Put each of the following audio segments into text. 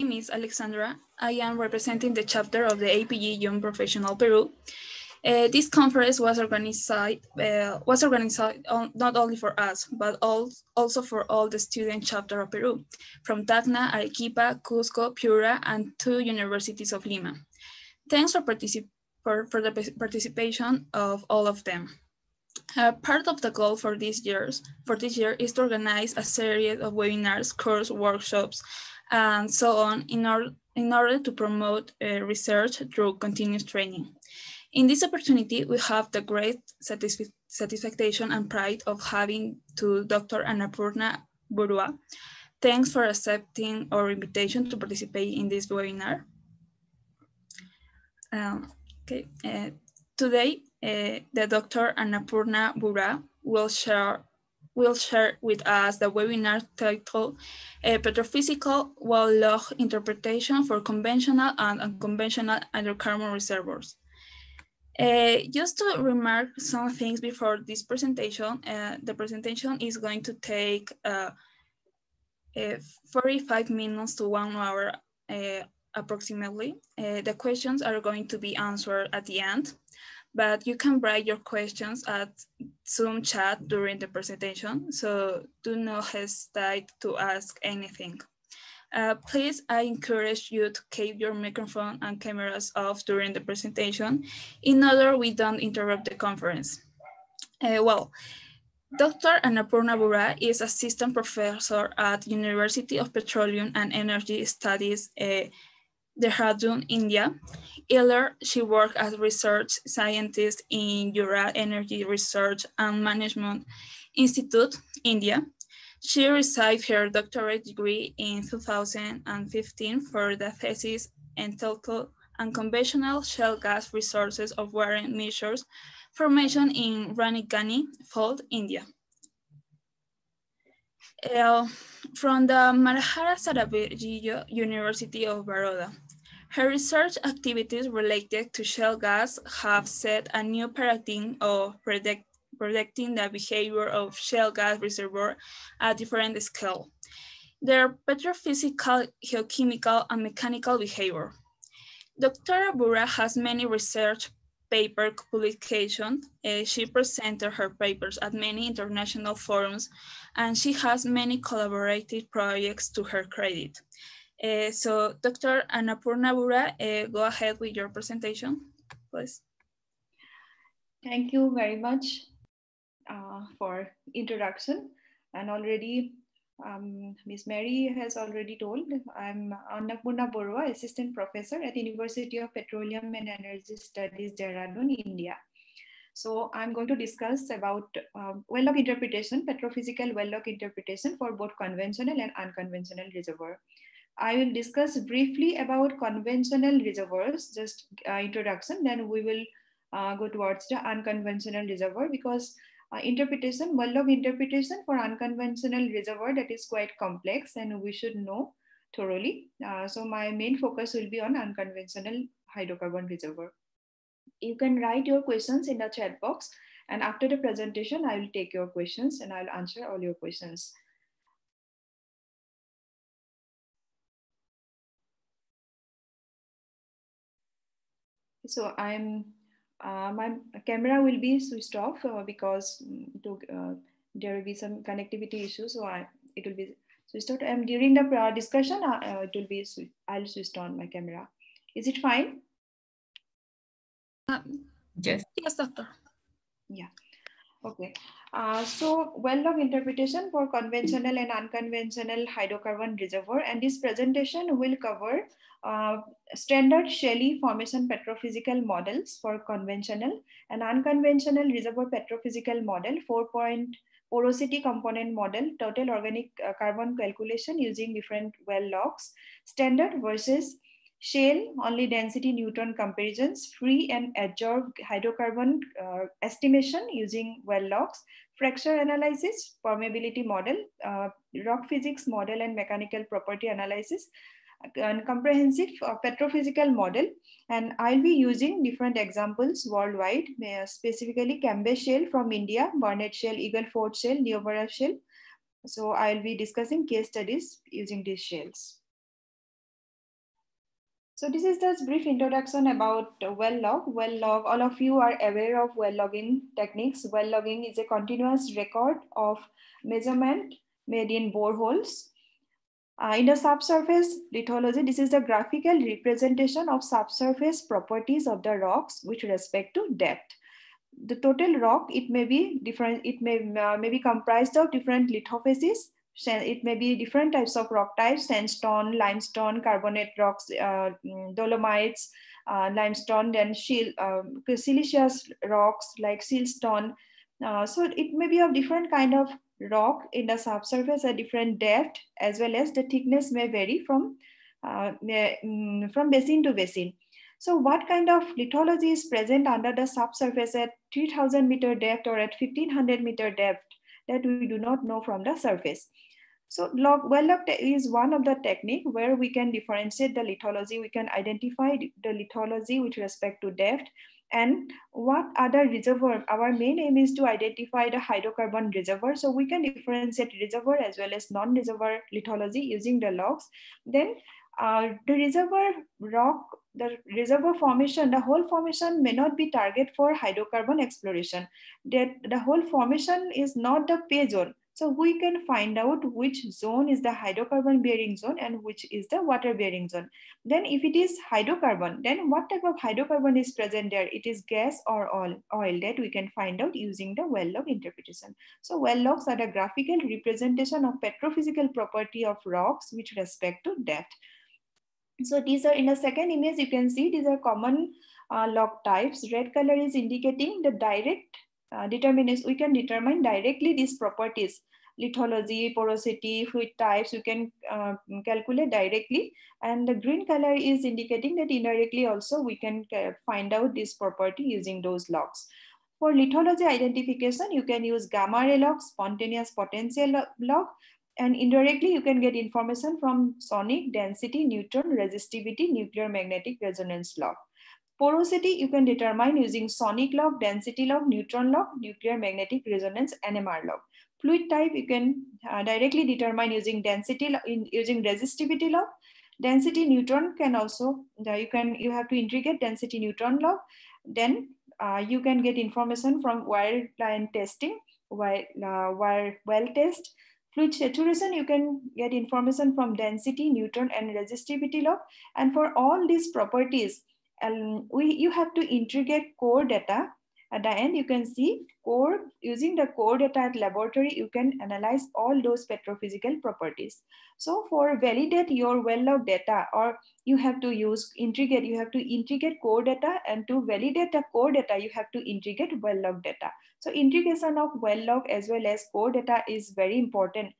name is Alexandra. I am representing the chapter of the APG Young Professional Peru. This conference was organized not only for us, but also for all the student chapter of Peru, from Tacna, Arequipa, Cusco, Piura, and 2 universities of Lima. Thanks for the participation of all of them. Part of the goal for this year is to organize a series of webinars, course, workshops, and so on in order to promote research through continuous training. In this opportunity, we have the great satisfaction and pride of having to Dr. Annapurna Boruah. Thanks for accepting our invitation to participate in this webinar. Today, the Dr. Annapurna Boruah will share with us the webinar titled Petrophysical Well Log Interpretation for Conventional and Unconventional Hydrocarbon Reservoirs. Just to remark some things before this presentation, the presentation is going to take 45 minutes to 1 hour approximately. The questions are going to be answered at the end, but you can write your questions at Zoom chat during the presentation, so do not hesitate to ask anything. Please, I encourage you to keep your microphone and cameras off during the presentation in order we don't interrupt the conference. Dr. Annapurna Boruah is assistant professor at University of Petroleum and Energy Studies, Dehradun, India. Earlier, she worked as research scientist in Ural Energy Research and Management Institute, India. She received her doctorate degree in 2015 for the thesis entitled Unconventional Shale Gas Resources of Water Measures Formation in Ranikani Fault, India. From the Marahara Sarajevo University of Baroda. Her research activities related to shale gas have set a new paradigm of predicting the behavior of shale gas reservoir at different scale, their petrophysical, geochemical, and mechanical behavior. Dr. Boruah has many research paper publications. She presented her papers at many international forums, and she has many collaborative projects to her credit. So Dr. Annapurna Boruah, go ahead with your presentation, please. Thank you very much for introduction, and already Ms. Mary has already told, I'm Annapurna Boruah, Assistant Professor at University of Petroleum and Energy Studies, Dehradun, India. So I'm going to discuss about well log interpretation, petrophysical well log interpretation for both conventional and unconventional reservoir. I will discuss briefly about conventional reservoirs, just introduction, then we will go towards the unconventional reservoir, because well log interpretation for unconventional reservoir, that is quite complex and we should know thoroughly. So my main focus will be on unconventional hydrocarbon reservoir. You can write your questions in the chat box, and after the presentation, I will take your questions and I'll answer all your questions. So my camera will be switched off because there will be some connectivity issues. So it will be switched off. And during the discussion, it will be I'll switch on my camera. Is it fine? Yes, doctor. Yeah. Okay. So well log interpretation for conventional and unconventional hydrocarbon reservoir, and this presentation will cover standard shale formation petrophysical models for conventional and unconventional reservoir petrophysical model, 4-point porosity component model, total organic carbon calculation using different well logs, standard versus shale only density neutron comparisons, free and adsorbed hydrocarbon estimation using well logs, fracture analysis, permeability model, rock physics model and mechanical property analysis, and comprehensive petrophysical model. And I'll be using different examples worldwide, specifically Cambe shale from India, Barnett shale, Eagle Ford shale, Niobrara shale. So I'll be discussing case studies using these shales. So this is just brief introduction about well log. Well log, all of you are aware of well logging techniques. Well logging is a continuous record of measurement made in boreholes. In the subsurface lithology, this is the graphical representation of subsurface properties of the rocks with respect to depth. The total rock, it may be different, it may be comprised of different lithophases. It may be different types of rock types: sandstone, limestone, carbonate rocks, dolomites, limestone, then siliceous rocks like siltstone. So it may be of different kind of rock in the subsurface at different depth, as well as the thickness may vary from basin to basin. So what kind of lithology is present under the subsurface at 3000 meter depth or at 1500 meter depth that we do not know from the surface? So well log is one of the technique where we can differentiate the lithology. We can identify the lithology with respect to depth and what other reservoir. Our main aim is to identify the hydrocarbon reservoir. So we can differentiate reservoir as well as non-reservoir lithology using the logs. Then the reservoir rock, the reservoir formation, the whole formation may not be target for hydrocarbon exploration. That the whole formation is not the pay zone. So we can find out which zone is the hydrocarbon bearing zone and which is the water bearing zone. Then if it is hydrocarbon, then what type of hydrocarbon is present there? It is gas or oil that we can find out using the well log interpretation. So well logs are the graphical representation of petrophysical property of rocks with respect to depth. So these are in the second image, you can see these are common log types. Red color is indicating the direct determination. We can determine directly these properties: lithology, porosity, fluid types, we can calculate directly. And the green color is indicating that indirectly also we can find out this property using those logs. For lithology identification, you can use gamma ray log, spontaneous potential log, and indirectly you can get information from sonic, density, neutron, resistivity, nuclear magnetic resonance log. Porosity you can determine using sonic log, density log, neutron log, nuclear magnetic resonance, NMR log. Fluid type you can directly determine using density, using resistivity log. Density neutron can also, you have to integrate density neutron log. Then you can get information from wire line testing, wire well test. Fluid saturation, you can get information from density, neutron, and resistivity log. And for all these properties, you have to integrate core data. At the end, you can see core, using the core data at laboratory, you can analyze all those petrophysical properties. So for validate your well log data, or you have to integrate core data, and to validate the core data, you have to integrate well log data. So integration of well log as well as core data is very important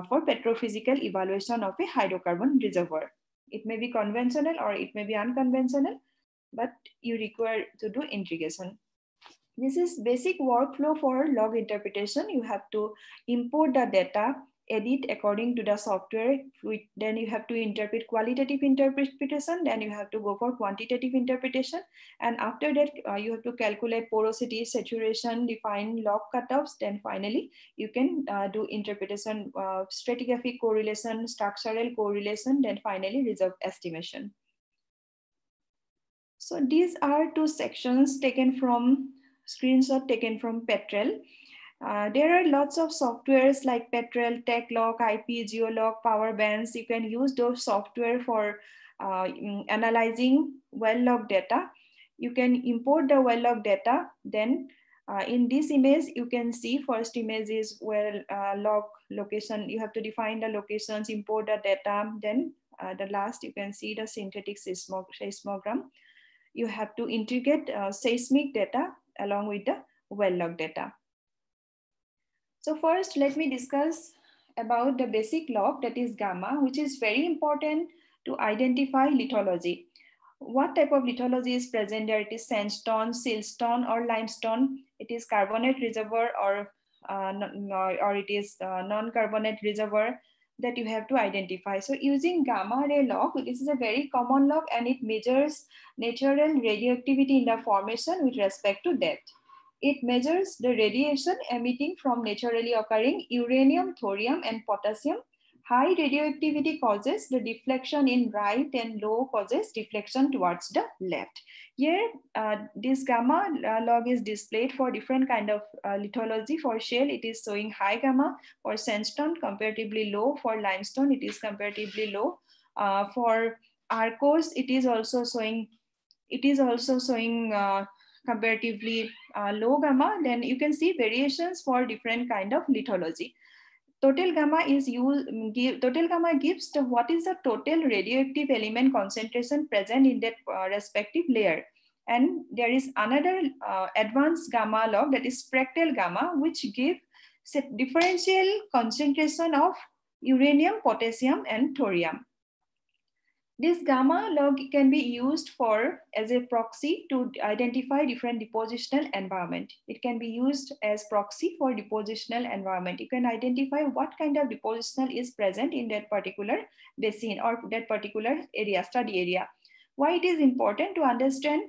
for petrophysical evaluation of a hydrocarbon reservoir. It may be conventional or it may be unconventional, but you require to do integration. This is basic workflow for log interpretation. You have to import the data, edit according to the software. Then you have to interpret qualitative interpretation. Then you have to go for quantitative interpretation. And after that, you have to calculate porosity, saturation, define log cutoffs. Then finally, you can do interpretation, stratigraphic correlation, structural correlation, then finally reserve estimation. So these are two sections taken from screenshot taken from Petrel. There are lots of softwares like Petrel, TechLog, IP, Geolog, Power Bands. You can use those software for analyzing well log data. You can import the well log data. Then in this image, you can see first image is well log location. You have to define the locations, import the data. Then the last, you can see the synthetic seismogram. You have to integrate seismic data along with the well log data. So first, let me discuss about the basic log, that is gamma, which is very important to identify lithology. What type of lithology is present there? It is sandstone, siltstone, or limestone. It is carbonate reservoir or it is non-carbonate reservoir that you have to identify. So using gamma ray log, this is a very common log, and it measures natural radioactivity in the formation with respect to depth. It measures the radiation emitting from naturally occurring uranium, thorium, and potassium High radioactivity causes the deflection in right and low causes deflection towards the left. Here, this gamma log is displayed for different kind of lithology. For shale, it is showing high gamma. For sandstone, comparatively low. For limestone, it is comparatively low. For Arcos, it is also showing comparatively low gamma. Then you can see variations for different kind of lithology. Total gamma gives what is the total radioactive element concentration present in that respective layer. And there is another advanced gamma log, that is spectral gamma, which gives differential concentration of uranium, potassium, and thorium. This gamma log can be used as a proxy to identify different depositional environment. It can be used as proxy for depositional environment. You can identify what kind of depositional is present in that particular basin or that particular area, study area. Why it is important to understand,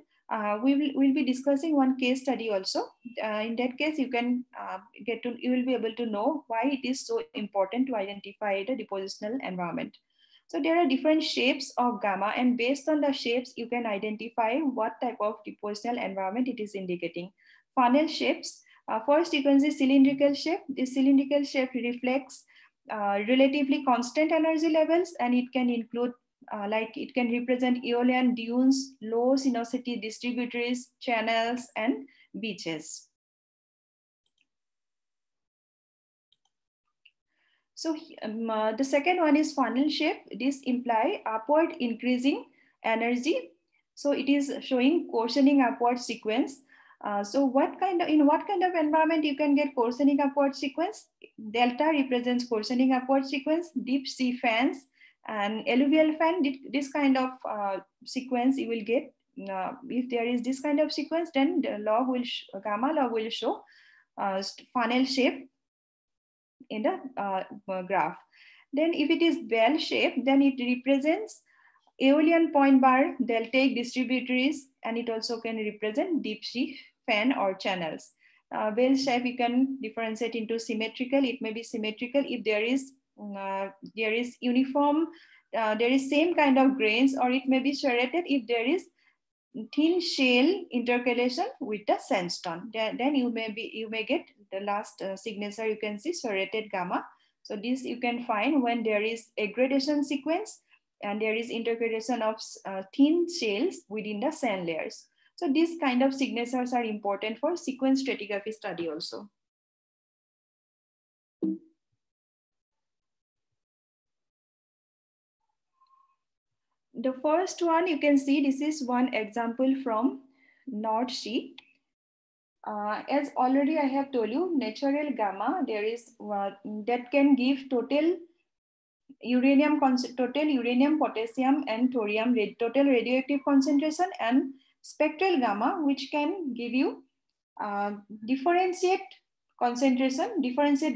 we'll be discussing one case study also. In that case, you will be able to know why it is so important to identify the depositional environment. So there are different shapes of gamma, and based on the shapes, you can identify what type of depositional environment it is indicating. Funnel shapes. First, you can see cylindrical shape. This cylindrical shape reflects relatively constant energy levels, and it can include, it can represent aeolian dunes, low sinuosity distributaries, channels, and beaches. So the second one is funnel shape. This implies upward increasing energy. So it is showing coarsening upward sequence. So in what kind of environment you can get coarsening upward sequence? Delta represents coarsening upward sequence. Deep sea fans and alluvial fan, this kind of sequence you will get. If there is this kind of sequence, then the gamma log will show funnel shape in the graph. Then if it is bell shape, then it represents aeolian point bar, deltaic distributaries, and it also can represent deep sea fan or channels. Bell shape you can differentiate into symmetrical. It may be symmetrical if there is uniform, there is same kind of grains, or it may be serrated if there is thin shale intercalation with the sandstone. Then you may get the last signature. You can see serrated gamma. So this you can find when there is aggradation sequence and there is intercalation of thin shales within the sand layers. So these kind of signatures are important for sequence stratigraphy study also. The first one you can see, this is one example from North Sea. As already I have told you, natural gamma, there is that can give total uranium, potassium, and thorium total radioactive concentration, and spectral gamma, which can give you differentiate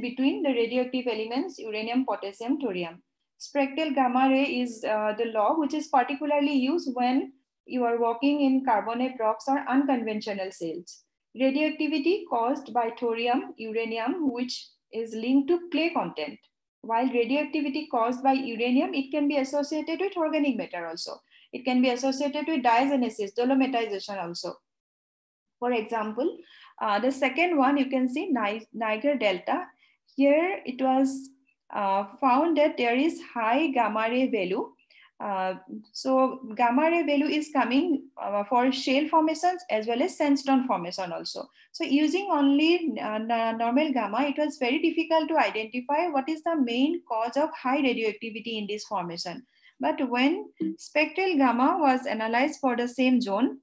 between the radioactive elements uranium, potassium, thorium. Spectral gamma ray is the log which is particularly used when you are working in carbonate rocks or unconventional shales. Radioactivity caused by thorium, uranium, which is linked to clay content. While radioactivity caused by uranium, it can be associated with organic matter also. It can be associated with diagenesis, dolomitization also. For example, the second one, you can see Niger Delta. Here it was found that there is high gamma ray value. So gamma ray value is coming for shale formations as well as sandstone formation also. So using only normal gamma, it was very difficult to identify what is the main cause of high radioactivity in this formation. But when spectral gamma was analyzed for the same zone,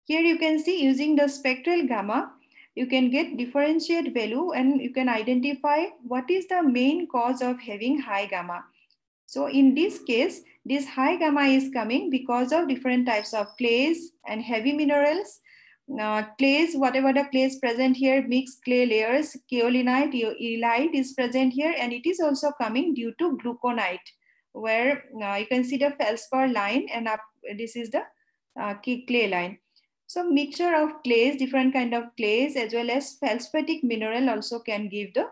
here you can see using the spectral gamma, you can get differentiate value and you can identify what is the main cause of having high gamma. So in this case, this high gamma is coming because of different types of clays and heavy minerals. Clays, whatever the clays present here, mixed clay layers, kaolinite, elite is present here, and it is also coming due to gluconite, where you can see the feldspar line, and this is the clay line. So mixture of clays, different kind of clays, as well as feldspatic mineral also can give the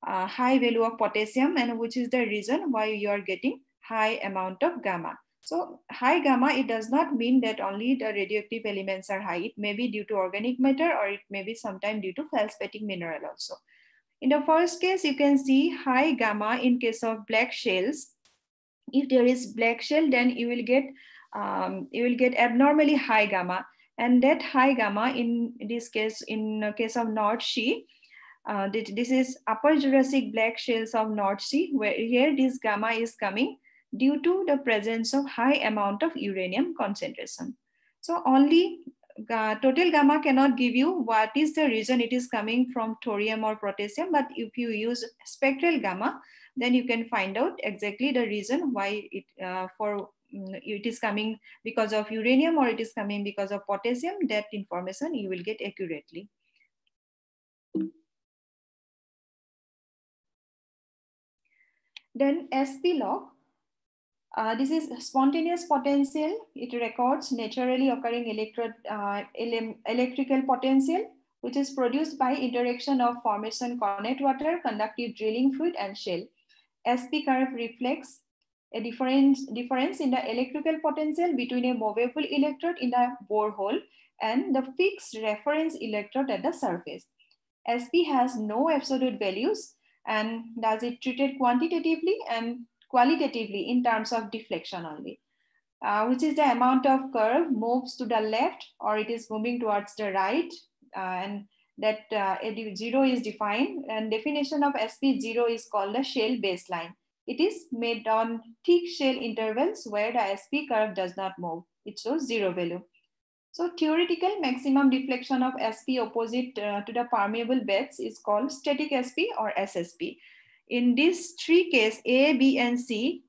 high value of potassium, and which is the reason why you are getting high amount of gamma. So high gamma, it does not mean that only the radioactive elements are high. It may be due to organic matter, or it may be sometime due to feldspathic mineral also. In the first case, you can see high gamma in case of black shells. If there is black shell, then you will get abnormally high gamma, and that high gamma in this case, in case of North Sea, this is Upper Jurassic black shells of North Sea, where here this gamma is coming due to the presence of high amount of uranium concentration. So only total gamma cannot give you what is the reason it is coming from thorium or potassium, but if you use spectral gamma, then you can find out exactly the reason why it is coming because of uranium or it is coming because of potassium. That information you will get accurately. Then SP log. This is spontaneous potential. It records naturally occurring electrical potential, which is produced by interaction of formation connect water, conductive drilling fluid, and shell. SP curve reflects a difference in the electrical potential between a movable electrode in the borehole and the fixed reference electrode at the surface. SP has no absolute values, and thus it treated quantitatively and qualitatively in terms of deflection only, which is the amount of curve moves to the left or it is moving towards the right, and that zero is defined, and definition of SP0 is called the shell baseline. It is made on thick shell intervals where the SP curve does not move. It shows zero value. So theoretical maximum deflection of SP opposite to the permeable beds is called static SP or SSP. In these three cases, A, B, and C,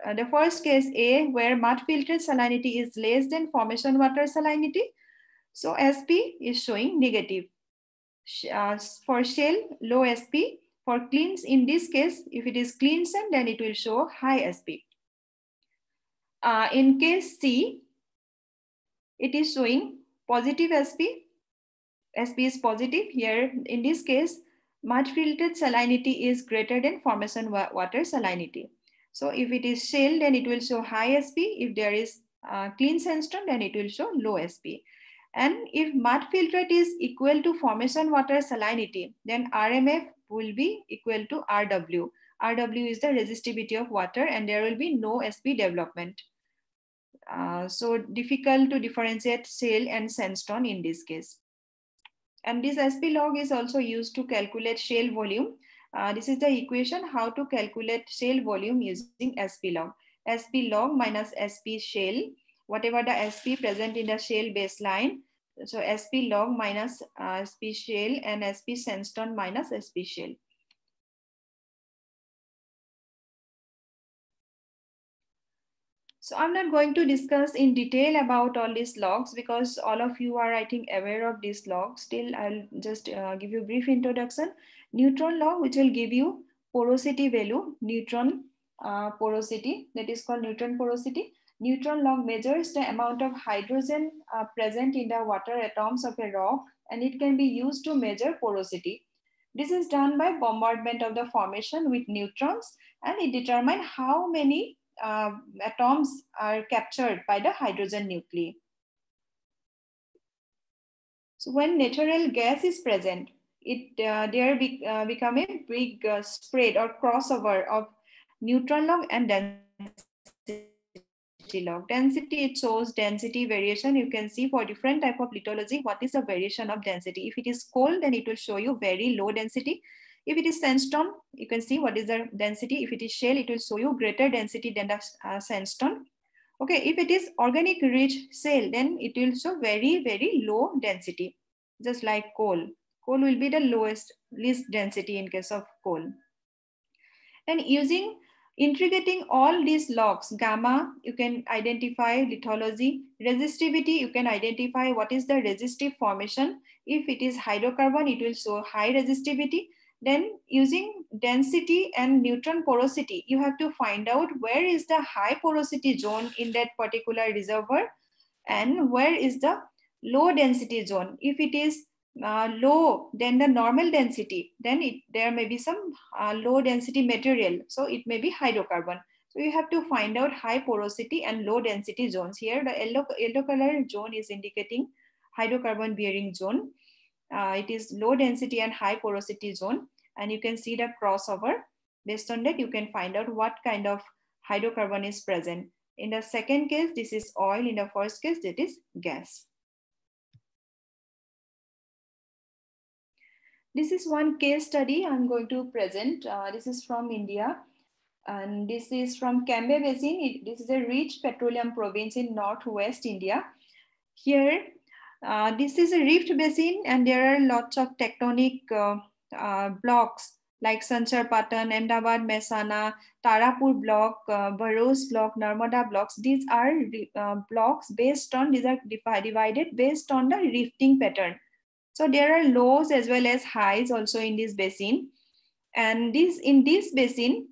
the first case A, where mud filtered salinity is less than formation water salinity, so SP is showing negative. For shell, low SP. For cleans, in this case, if it is clean sand, then it will show high SP. In case C, it is showing positive SP. SP is positive. Here, in this case, mud filtered salinity is greater than formation water salinity. So if it is shell, then it will show high SP. If there is clean sandstone, then it will show low SP. And if mud filtrate is equal to formation water salinity, then RMF will be equal to RW. RW is the resistivity of water, and there will be no SP development. So difficult to differentiate shell and sandstone in this case. And this SP log is also used to calculate shell volume. This is the equation how to calculate shell volume using SP log. SP log minus SP shell, whatever the SP present in the shell baseline. So SP log minus SP shell and SP sandstone minus SP shell. So I'm not going to discuss in detail about all these logs because all of you are, I think, aware of these logs. Still, I'll just give you a brief introduction. Neutron log, which will give you porosity value, neutron porosity, that is called neutron porosity. Neutron log measures the amount of hydrogen present in the water atoms of a rock, and it can be used to measure porosity. This is done by bombardment of the formation with neutrons, and it determines how many atoms are captured by the hydrogen nuclei. So when natural gas is present, there become a big spread or crossover of neutron log and density log. Density, it shows density variation. You can see for different type of lithology, what is the variation of density. If it is coal, then it will show you very low density. If it is sandstone, you can see what is the density. If it is shell, it will show you greater density than the sandstone. Okay, if it is organic rich shell, then it will show very, very low density, just like coal. Coal will be the least density in case of coal. And integrating all these logs, gamma, you can identify lithology. Resistivity, you can identify what is the resistive formation. If it is hydrocarbon, it will show high resistivity. Then using density and neutron porosity, you have to find out where is the high porosity zone in that particular reservoir and where is the low density zone. If it is low than the normal density, then there may be some low density material. So it may be hydrocarbon. So you have to find out high porosity and low density zones. Here the yellow color zone is indicating hydrocarbon bearing zone. It is low density and high porosity zone, and you can see the crossover. Based on that, you can find out what kind of hydrocarbon is present. In the second case, this is oil. In the first case, it is gas. This is one case study I'm going to present. This is from India, and this is from Cambay Basin. This is a rich petroleum province in northwest India. Here, this is a rift basin, and there are lots of tectonic blocks like Sanchar Patan, Ahmedabad, Mehsana, Tarapur block, Bharos block, Narmada blocks. These are blocks based on, these are divided based on the rifting pattern. So there are lows as well as highs also in this basin. And in this basin,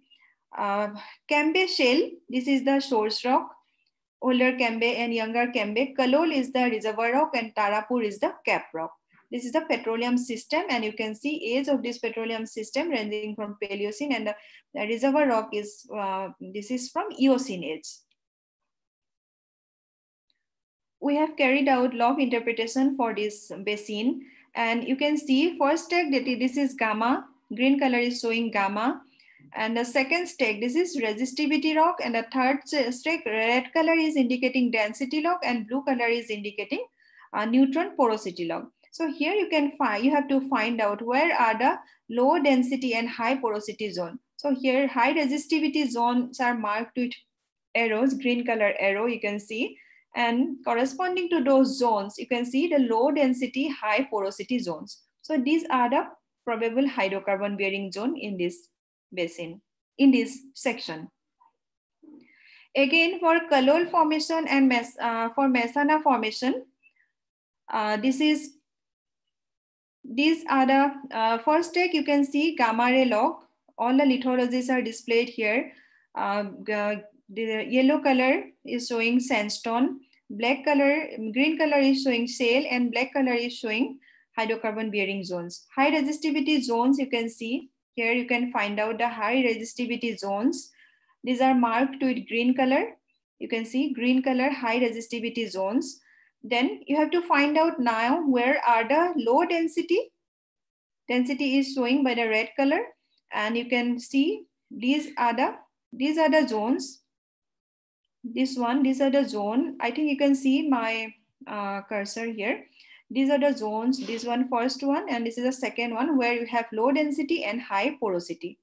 Cambay shale, this is the source rock, older Cambay and younger Cambay. Kalol is the reservoir rock and Tarapur is the cap rock. This is the petroleum system, and you can see age of this petroleum system ranging from Paleocene, and the reservoir rock is, this is from Eocene age. We have carried out log interpretation for this basin, and you can see first step that this is gamma, green color is showing gamma, and the second step, this is resistivity rock, and the third step, red color is indicating density log, and blue color is indicating neutron porosity log. So here you can find, you have to find out where are the low density and high porosity zone. So here high resistivity zones are marked with arrows, green color arrow you can see, and corresponding to those zones, you can see the low density, high porosity zones. So these are the probable hydrocarbon bearing zone in this basin, in this section. Again, for Kalol formation and for Mehsana formation, these are the first take, you can see gamma ray log. All the lithologies are displayed here. The yellow color is showing sandstone, black color, green color is showing shale, and black color is showing hydrocarbon bearing zones. High resistivity zones, you can see here, you can find out the high resistivity zones. These are marked with green color. You can see green color high resistivity zones. Then you have to find out now where are the low density. Density is showing by the red color, and you can see these are the zones. This one, these are the zone. I think you can see my cursor here. These are the zones. This one first one, and this is the second one where you have low density and high porosity.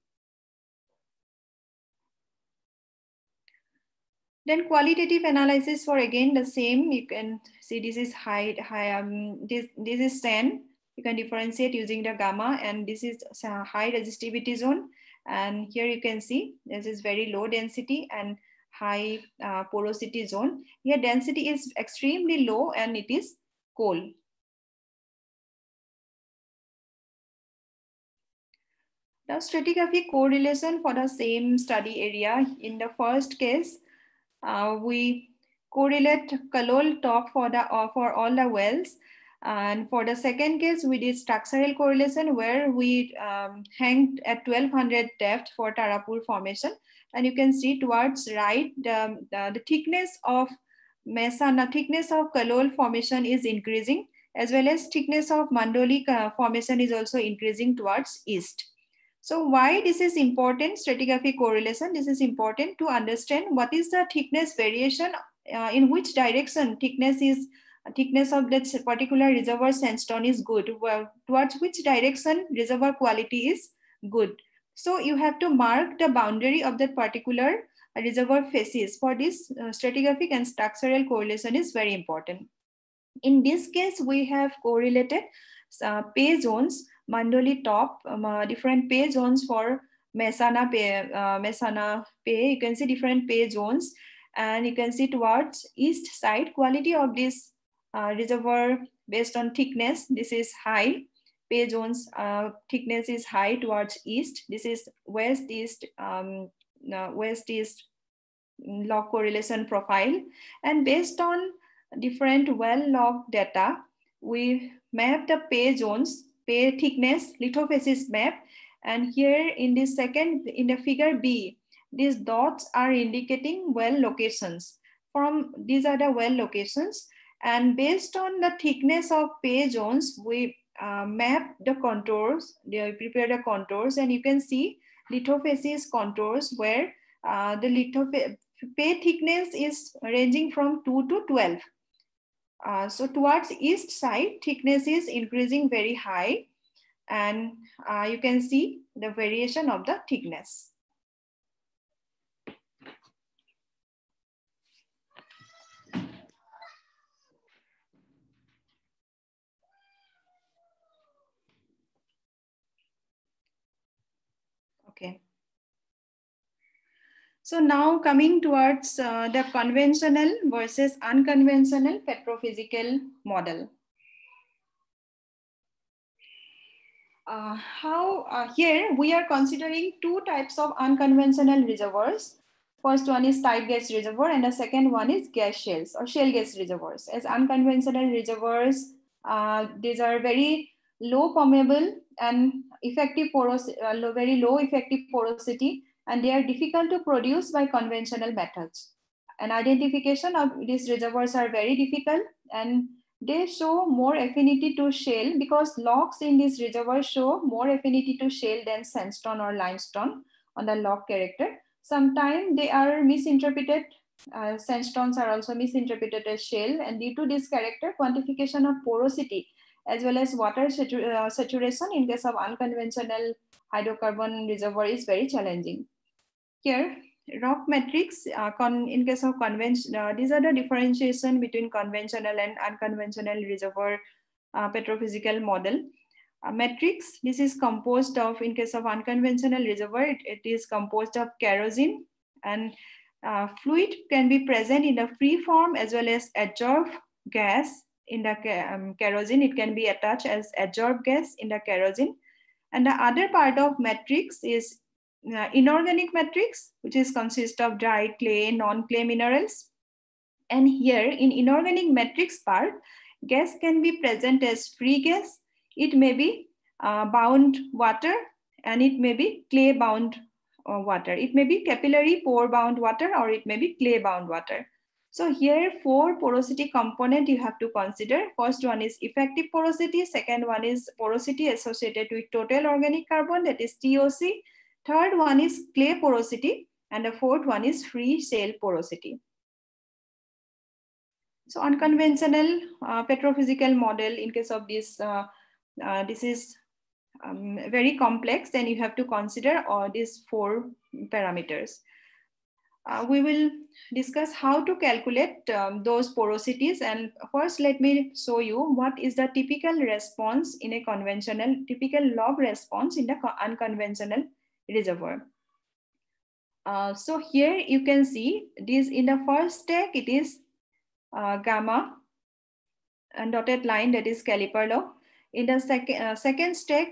Then qualitative analysis for again the same. You can see this is this is sand. You can differentiate using the gamma, and this is high resistivity zone. And here you can see this is very low density and high porosity zone. Here density is extremely low and it is coal. Now stratigraphy correlation for the same study area. In the first case, we correlate Kalol top for all the wells. And for the second case, we did structural correlation where we hanged at 1200 depth for Tarapur formation. And you can see towards right, the thickness of Mehsana, thickness of Kalol formation is increasing, as well as thickness of Mandoli formation is also increasing towards east. So why this is important, stratigraphy correlation, this is important to understand what is the thickness variation, in which direction thickness of that particular reservoir sandstone is good, well, towards which direction reservoir quality is good. So you have to mark the boundary of that particular reservoir facies. For this, stratigraphic and structural correlation is very important. In this case, we have correlated pay zones, Mandoli top, different pay zones for Mehsana pay. You can see different pay zones, and you can see towards east side quality of this reservoir based on thickness. This is high. Pay zones thickness is high towards east. This is west-east log correlation profile, and based on different well log data, we map the pay zones, pay thickness, lithofacies map. And here in this second, in the figure B, these dots are indicating well locations. These are the well locations. And based on the thickness of pay zones, we map the contours, we prepare the contours, and you can see lithofacies contours where the pay thickness is ranging from 2 to 12. So towards east side, thickness is increasing very high, and you can see the variation of the thickness. Okay. So now coming towards the conventional versus unconventional petrophysical model. Here we are considering two types of unconventional reservoirs. First one is tight gas reservoir, and the second one is gas shales or shale gas reservoirs. As unconventional reservoirs, these are very low permeable and effective porosity, very low effective porosity, and they are difficult to produce by conventional methods. And identification of these reservoirs are very difficult, and they show more affinity to shale because logs in this reservoir show more affinity to shale than sandstone or limestone on the log character. Sometimes they are misinterpreted. Sandstones are also misinterpreted as shale, and due to this character, quantification of porosity as well as water saturation in case of unconventional hydrocarbon reservoir is very challenging. Here, rock matrix, in case of conventional, these are the differentiation between conventional and unconventional reservoir petrophysical model. Matrix, this is composed of, in case of unconventional reservoir, it is composed of kerosene, and fluid can be present in the free form as well as adsorbed gas in the kerosene. It can be attached as adsorbed gas in the kerosene. And the other part of matrix is inorganic matrix, which is consist of dry clay, non-clay minerals. And here in inorganic matrix part, gas can be present as free gas. It may be bound water, and it may be clay bound water. It may be capillary pore bound water, or it may be clay bound water. So here 4 porosity component you have to consider. First one is effective porosity. Second one is porosity associated with total organic carbon, that is TOC. Third one is clay porosity, and the fourth one is free shale porosity. So unconventional petrophysical model, in case of this, this is very complex, and you have to consider all these 4 parameters. We will discuss how to calculate those porosities, and first let me show you what is the typical response in a conventional, typical log response in the unconventional reservoir. So here you can see this in the first stack, it is gamma and dotted line, that is caliper log. In the second stack,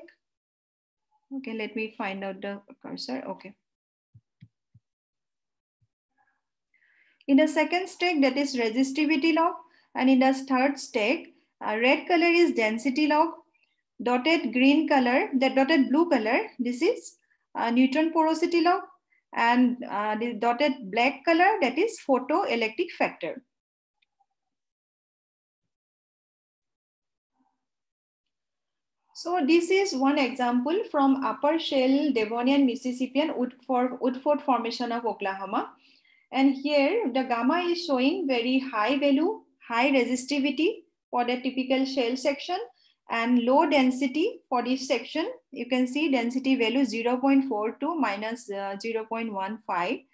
okay, let me find out the cursor. Okay. In the second stack, that is resistivity log, and in the third stack, red color is density log, dotted green color, the dotted blue color, this is Neutron porosity log, and the dotted black color, that is photoelectric factor. So this is one example from Upper Shale Devonian Mississippian Woodford Formation of Oklahoma. And here the gamma is showing very high value, high resistivity for the typical shale section, and low density for this section. You can see density value 0.42 minus 0.15,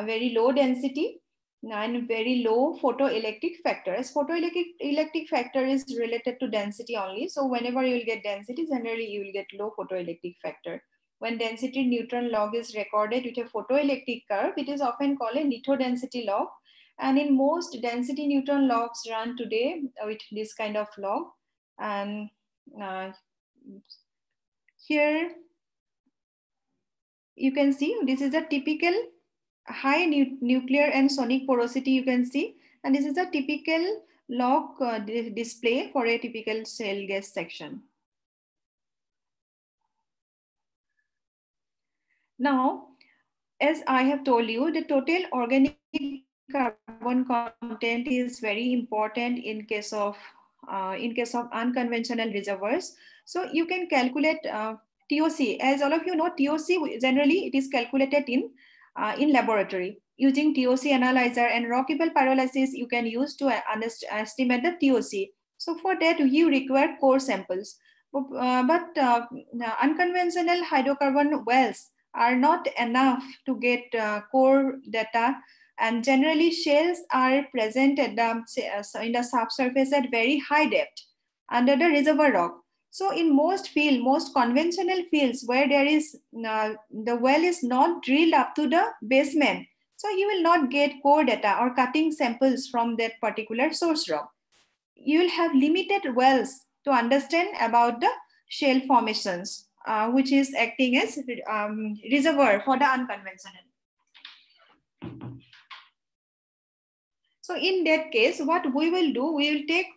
very low density and very low photoelectric factor. As photoelectric factor is related to density only. So whenever you will get density, generally you will get low photoelectric factor. When density neutron log is recorded with a photoelectric curve, it is often called a lithodensity log. And in most density neutron logs run today with this kind of log. And here you can see this is a typical high nuclear and sonic porosity, you can see. And this is a typical log display for a typical shale gas section. Now, as I have told you, the total organic carbon content is very important in case of unconventional reservoirs. So you can calculate TOC. As all of you know, TOC generally it is calculated in laboratory using TOC analyzer and rockable pyrolysis. You can use to estimate the TOC. So for that you require core samples. But unconventional hydrocarbon wells are not enough to get core data, and generally shales are present at in the subsurface at very high depth under the reservoir rock. So in most conventional fields where there is the well is not drilled up to the basement, so you will not get core data or cutting samples from that particular source rock. You will have limited wells to understand about the shale formations, which is acting as reservoir for the unconventional. So in that case, what we will do, we will take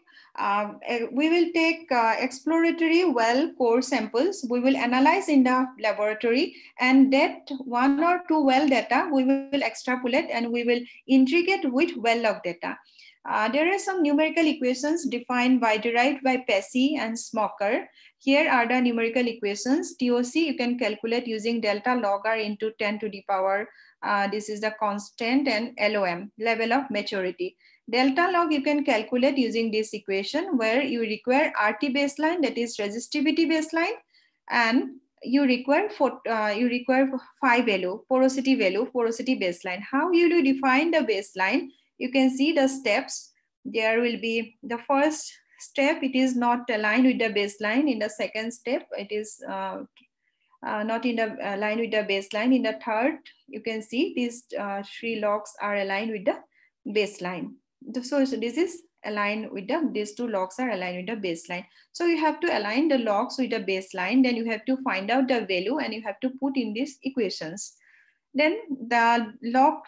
exploratory well core samples. We will analyze in the laboratory, and that 1 or 2 well data we will extrapolate and we will integrate with well log data. There are some numerical equations derived by Pesci and Smoker. Here are the numerical equations. TOC you can calculate using delta log R into 10 to the power. This is the constant, and LOM, level of maturity. Delta log you can calculate using this equation where you require RT baseline, that is resistivity baseline, and you require phi value, porosity baseline. How you do define the baseline? You can see the steps. There will be the first step, it is not aligned with the baseline. In the second step, it is not in the line with the baseline. In the third, you can see these 3 logs are aligned with the baseline. So this is aligned with these 2 logs are aligned with the baseline. So you have to align the logs with the baseline, then you have to find out the value and you have to put in these equations. Then the log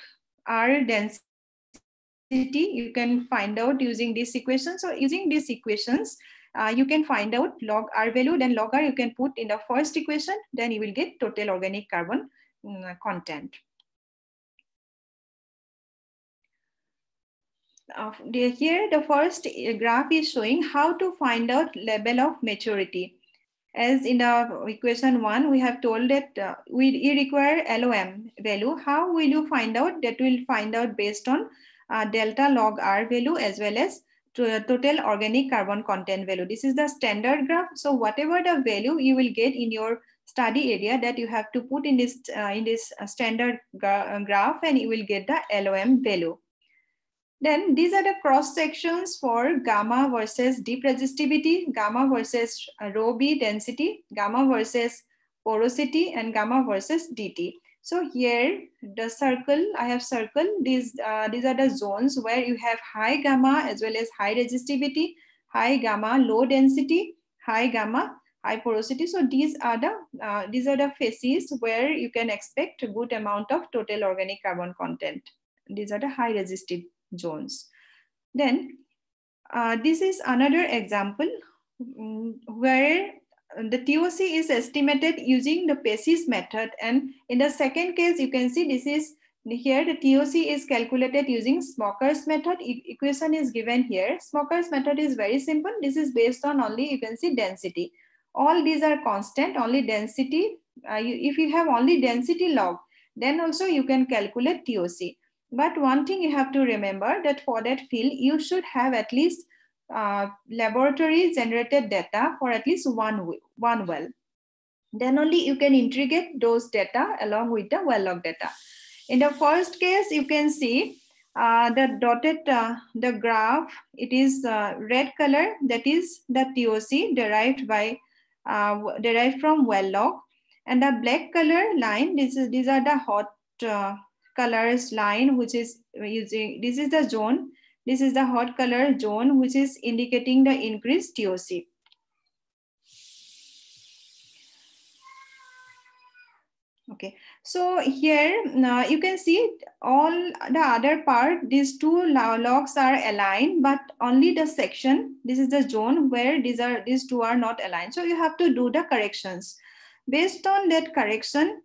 R density you can find out using this equation. So using these equations, you can find out log R value, then log R you can put in the first equation, then you will get total organic carbon content. Here the first graph is showing how to find out level of maturity. As in the equation 1, we have told that we require LOM value. How will you find out? That will find out based on delta log R value as well as total organic carbon content value. This is the standard graph. So whatever the value you will get in your study area, that you have to put in this standard graph, and you will get the LOM value. Then these are the cross sections for gamma versus deep resistivity, gamma versus rho B density, gamma versus porosity, and gamma versus DT. So here the circle, I have circled these are the zones where you have high gamma as well as high resistivity, high gamma, low density, high gamma, high porosity. So these are the phases where you can expect a good amount of total organic carbon content. These are the high resistive zones. Then this is another example where the TOC is estimated using the Pesci's method, and in the second case you can see this is here the TOC is calculated using Smoker's method. Equation is given here. Smoker's method is very simple. This is based on only, you can see, density. All these are constant, only density. If you have only density log, then also you can calculate TOC. But one thing you have to remember, that for that field, you should have at least laboratory generated data for at least one well. Then only you can integrate those data along with the well log data. In the first case, you can see the dotted, the graph, it is red color, that is the TOC derived from well log. And the black color line, these are the hot colors line, which is using, this is the zone, this is the hot color zone, which is indicating the increased TOC. Okay, so here you can see all the other part, these two logs are aligned, but only the section, this is the zone where these two are not aligned. So you have to do the corrections. Based on that correction,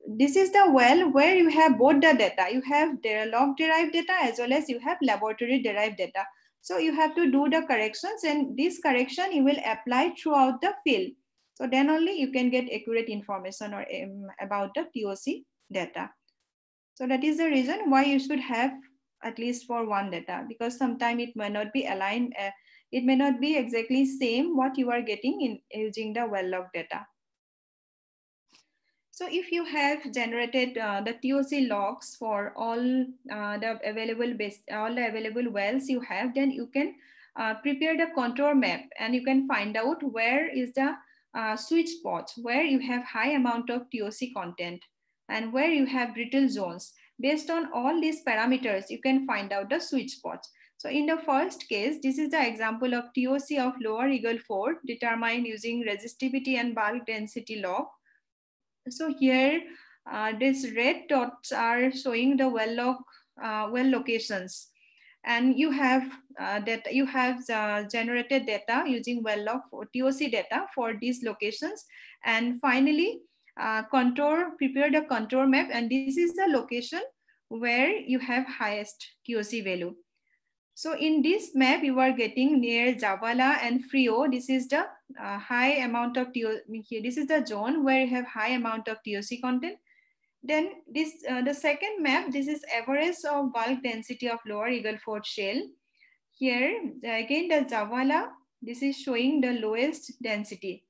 this is the well where you have both the data. You have the log derived data as well as you have laboratory derived data. So you have to do the corrections, and this correction you will apply throughout the field. So then only you can get accurate information or about the TOC data. So that is the reason why you should have at least for one data, because sometimes it may not be aligned. It may not be exactly same what you are getting in using the well log data. So if you have generated the TOC logs for all the available wells you have, then you can prepare the contour map, and you can find out where is the sweet spots where you have high amount of TOC content and where you have brittle zones. Based on all these parameters, you can find out the sweet spots. So in the first case, this is the example of TOC of lower Eagle Ford determined using resistivity and bulk density log. So here, these red dots are showing the well locations, and you have generated data using well log for TOC data for these locations, and finally prepare the contour map, and this is the location where you have highest TOC value. So in this map, you are getting near Zavala and Frio. This is the high amount of TOC. This is the zone where you have high amount of TOC content. Then this the second map, this is average of bulk density of lower Eagle Ford shale. Here again the Zavala, this is showing the lowest density.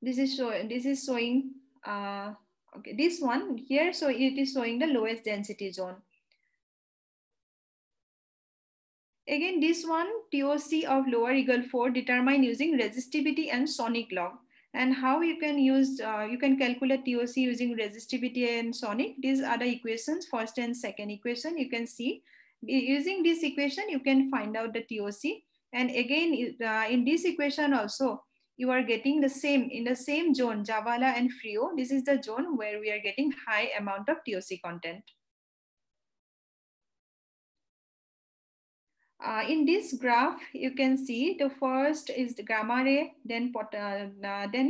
This is showing okay, this one here, so it is showing the lowest density zone. Again, this one, TOC of lower Eagle Ford determined using resistivity and sonic log. And how you can use, you can calculate TOC using resistivity and sonic. These are the equations, first and second equation. You can see, using this equation, you can find out the TOC. And again, in this equation also, you are getting the same, in the same zone, Zavala and Frio. This is the zone where we are getting high amount of TOC content. In this graph, you can see the first is the gamma ray, then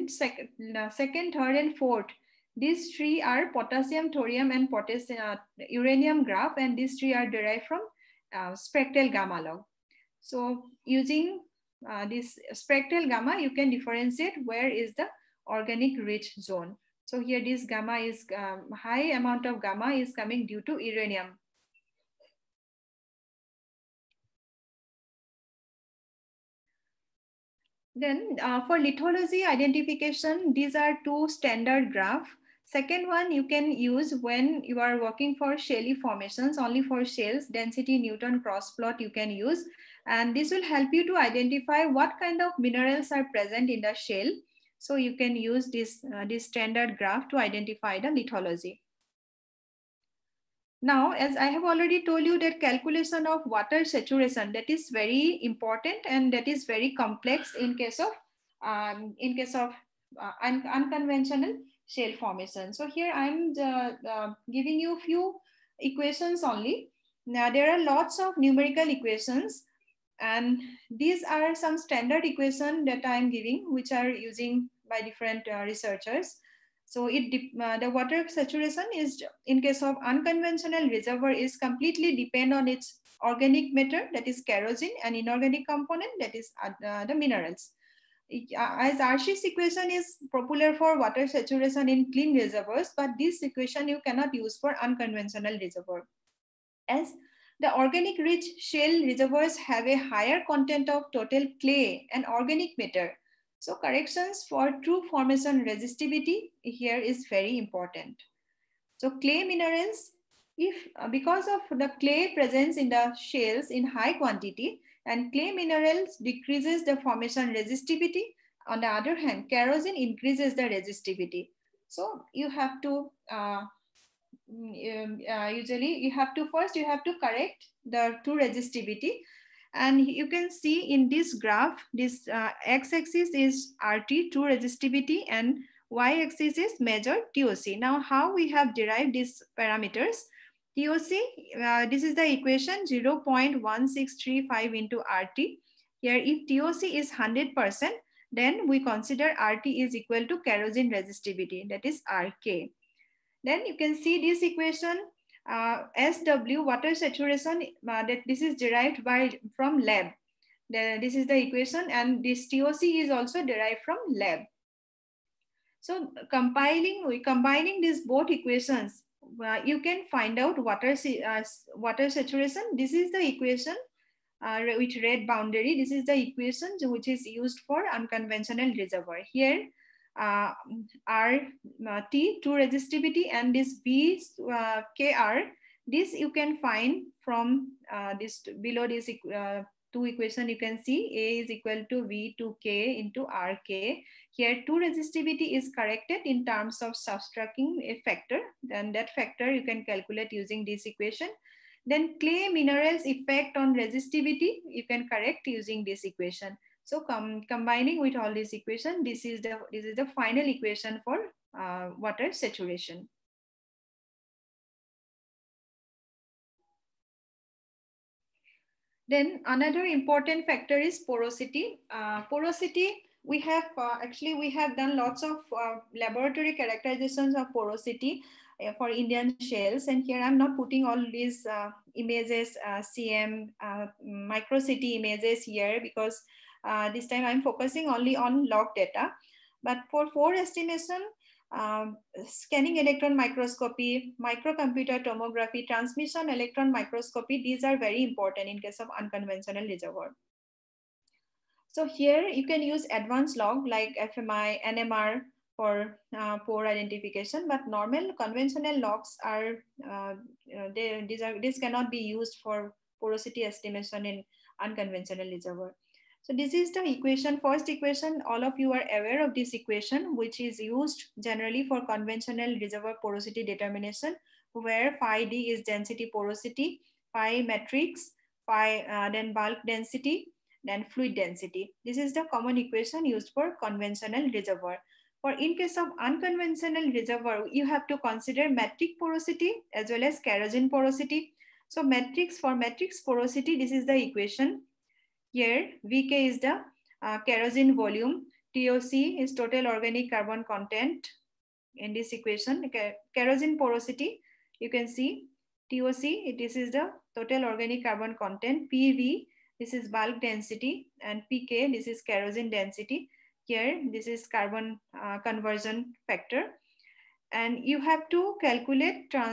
second, third, and fourth. These three are potassium, thorium, and uranium graph, and these three are derived from spectral gamma log. So using this spectral gamma, you can differentiate where is the organic rich zone. So here this gamma is high amount of gamma is coming due to uranium. Then for lithology identification, these are two standard graph. Second one you can use when you are working for shaly formations, only for shales, density Newton cross plot you can use. And this will help you to identify what kind of minerals are present in the shale. So you can use this standard graph to identify the lithology. Now, as I have already told you that calculation of water saturation, that is very important and that is very complex in case of unconventional shale formation. So here I am giving you a few equations only. Now there are lots of numerical equations, and these are some standard equations that I am giving, which are using by different researchers. So the water saturation is, in case of unconventional reservoir, is completely depend on its organic matter, that is kerosene, and inorganic component, that is the minerals. As Arsh's equation is popular for water saturation in clean reservoirs, but this equation you cannot use for unconventional reservoir. As the organic rich shale reservoirs have a higher content of total clay and organic matter. So corrections for true formation resistivity here is very important. So clay minerals, because of the clay presence in the shales in high quantity, and clay minerals decreases the formation resistivity. On the other hand, kerosene increases the resistivity. So you have to usually you have to correct the true resistivity. And you can see in this graph, this x-axis is RT, true resistivity, and Y-axis is measured TOC. Now, how we have derived these parameters? TOC, this is the equation 0.1635 into RT. Here, if TOC is 100%, then we consider RT is equal to kerosene resistivity, that is RK. Then you can see this equation, SW, water saturation, that this is derived from lab. This is the equation, and this TOC is also derived from lab. So combining these both equations, you can find out water saturation. This is the equation with red boundary. This is the equation which is used for unconventional reservoir. Here, T, true resistivity, and this V, Kr, this you can find from this below this two equation. You can see A is equal to V to K into RK. Here, two resistivity is corrected in terms of subtracting a factor. Then that factor you can calculate using this equation. Then clay minerals effect on resistivity, you can correct using this equation. So combining with all this equation, this is the final equation for water saturation. Then another important factor is porosity. Porosity, we have we have done lots of laboratory characterizations of porosity for Indian shales, and here I'm not putting all these images, CM, microcity images here, because this time I'm focusing only on log data. But for estimation, scanning electron microscopy, microcomputer tomography, transmission electron microscopy, these are very important in case of unconventional reservoir. So here you can use advanced log like FMI, NMR for pore identification, but normal conventional logs are, these cannot be used for porosity estimation in unconventional reservoir. So this is the equation, first equation. All of you are aware of this equation, which is used generally for conventional reservoir porosity determination, where phi D is density porosity, phi matrix, phi then bulk density, then fluid density. This is the common equation used for conventional reservoir. For in case of unconventional reservoir, you have to consider metric porosity as well as kerosene porosity. So for matrix porosity, this is the equation. Here, Vk is the kerosene volume, TOC is total organic carbon content. In this equation, kerosene porosity, you can see TOC, this is the total organic carbon content, PV, this is bulk density, and PK, this is kerosene density. Here, this is carbon conversion factor. And you have to calculate TR,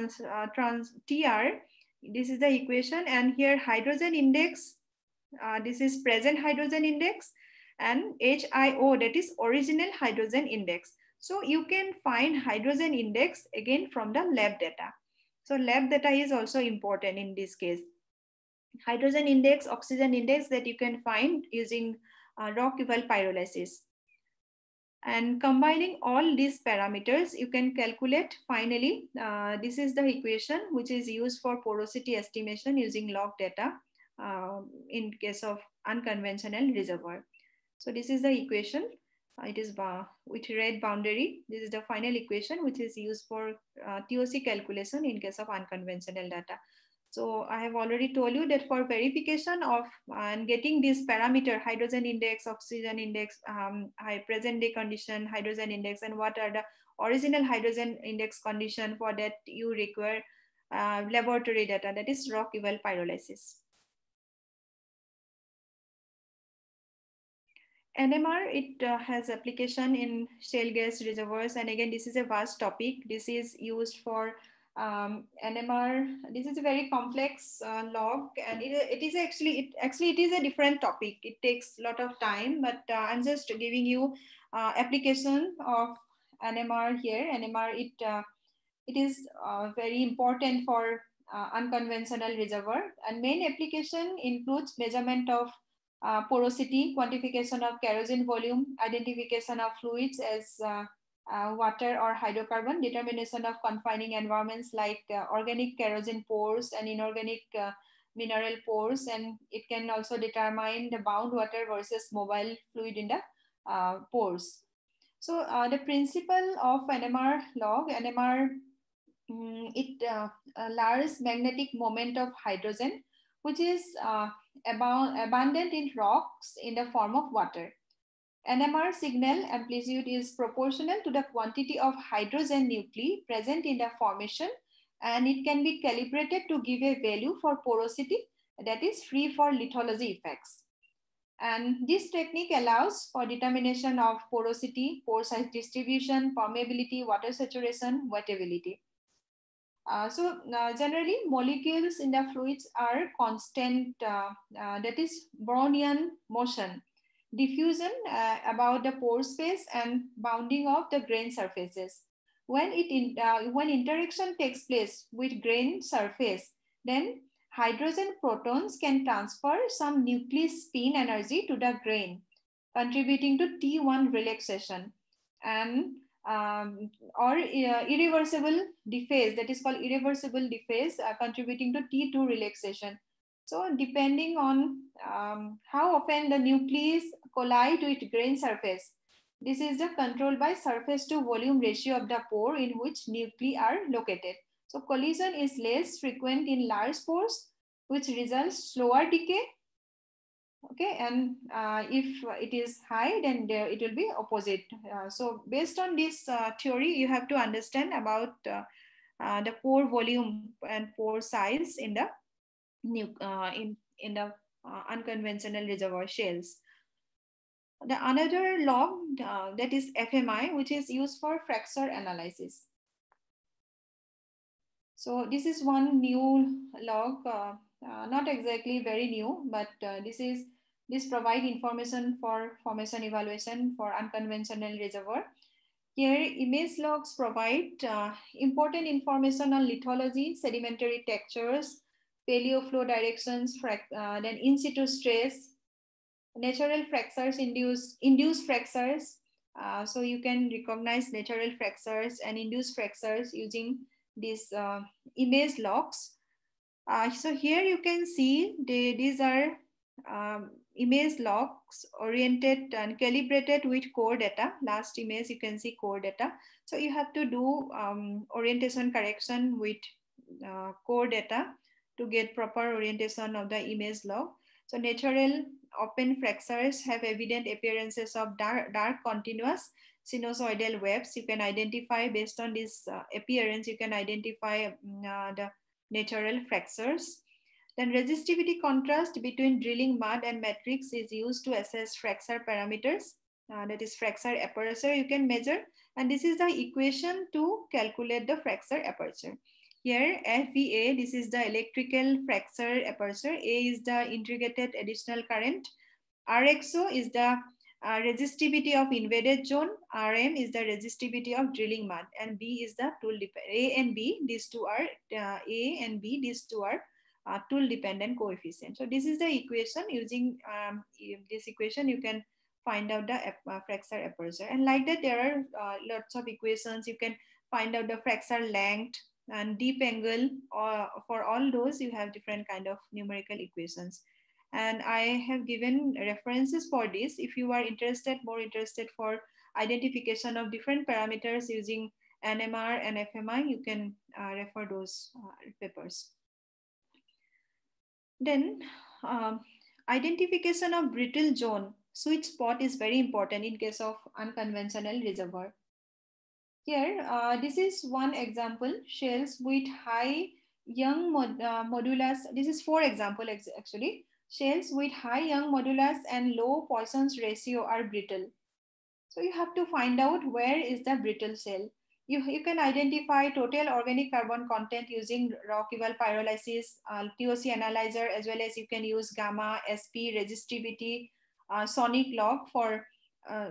this is the equation, and here hydrogen index, this is present hydrogen index, and HIO, that is original hydrogen index. So you can find hydrogen index again from the lab data. So lab data is also important in this case. Hydrogen index, oxygen index that you can find using rock eval pyrolysis. And combining all these parameters, you can calculate finally, this is the equation which is used for porosity estimation using log data in case of unconventional reservoir. So this is the equation. It is with red boundary. This is the final equation which is used for TOC calculation in case of unconventional data. So I have already told you that for verification of and getting this parameter, hydrogen index, oxygen index, present day condition, hydrogen index, and what are the original hydrogen index condition, for that you require laboratory data, that is rock eval pyrolysis. NMR, it has application in shale gas reservoirs, and again this is a vast topic. This is used for NMR. This is a very complex log, and it is actually a different topic. It takes a lot of time, but I'm just giving you application of NMR here. NMR, it is very important for unconventional reservoir, and main application includes measurement of porosity, quantification of kerosene volume, identification of fluids as water or hydrocarbon, determination of confining environments like organic kerosene pores and inorganic mineral pores, and it can also determine the bound water versus mobile fluid in the pores. So the principle of NMR log, NMR, large magnetic moment of hydrogen, which is abundant in rocks in the form of water. NMR signal amplitude is proportional to the quantity of hydrogen nuclei present in the formation, and it can be calibrated to give a value for porosity that is free for lithology effects. And this technique allows for determination of porosity, pore size distribution, permeability, water saturation, wettability. Generally, molecules in the fluids are constant, that is Brownian motion, diffusion about the pore space, and bounding of the grain surfaces. When interaction takes place with grain surface, then hydrogen protons can transfer some nuclear spin energy to the grain, contributing to T1 relaxation, and or irreversible dephase, that is called irreversible dephase, contributing to T2 relaxation. So depending on how often the nucleus collide with grain surface, this is the control by surface to volume ratio of the pore in which nuclei are located. So collision is less frequent in large pores, which results slower decay. Okay, and if it is high, then it will be opposite. So based on this theory, you have to understand about the pore volume and pore size in the unconventional reservoir shales. The another log that is FMI, which is used for fracture analysis. So this is one new log, not exactly very new, but this provide information for formation evaluation for unconventional reservoir. Here, image logs provide important information on lithology, sedimentary textures, paleo flow directions, then in situ stress, natural fractures, induced fractures. So you can recognize natural fractures and induced fractures using these image logs. So here you can see these are image logs oriented and calibrated with core data. Last image you can see core data. So you have to do orientation correction with core data to get proper orientation of the image log. So natural open fractures have evident appearances of dark continuous sinusoidal webs. You can identify based on this appearance, you can identify the natural fractures. Then resistivity contrast between drilling mud and matrix is used to assess fracture parameters. That is fracture aperture you can measure. And this is the equation to calculate the fracture aperture. Here FVA, this is the electrical fracture aperture. A is the integrated additional current. RXO is the resistivity of invaded zone. RM is the resistivity of drilling mud, and B is the tool A and B. These two are A and B. These two are tool dependent coefficient. So this is the equation. Using this equation, you can find out the fracture aperture. And like that, there are lots of equations. You can find out the fracture length and deep angle. For all those, you have different kind of numerical equations. And I have given references for this. If you are more interested for identification of different parameters using NMR and FMI, you can refer those papers. Then identification of brittle zone, sweet spot is very important in case of unconventional reservoir. Here, this is one example, shales with high young modulus. This is 4 example actually. Shales with high young modulus and low Poisson's ratio are brittle. So you have to find out where is the brittle shale. You can identify total organic carbon content using rock eval pyrolysis, TOC analyzer, as well as you can use gamma, SP, resistivity, sonic log for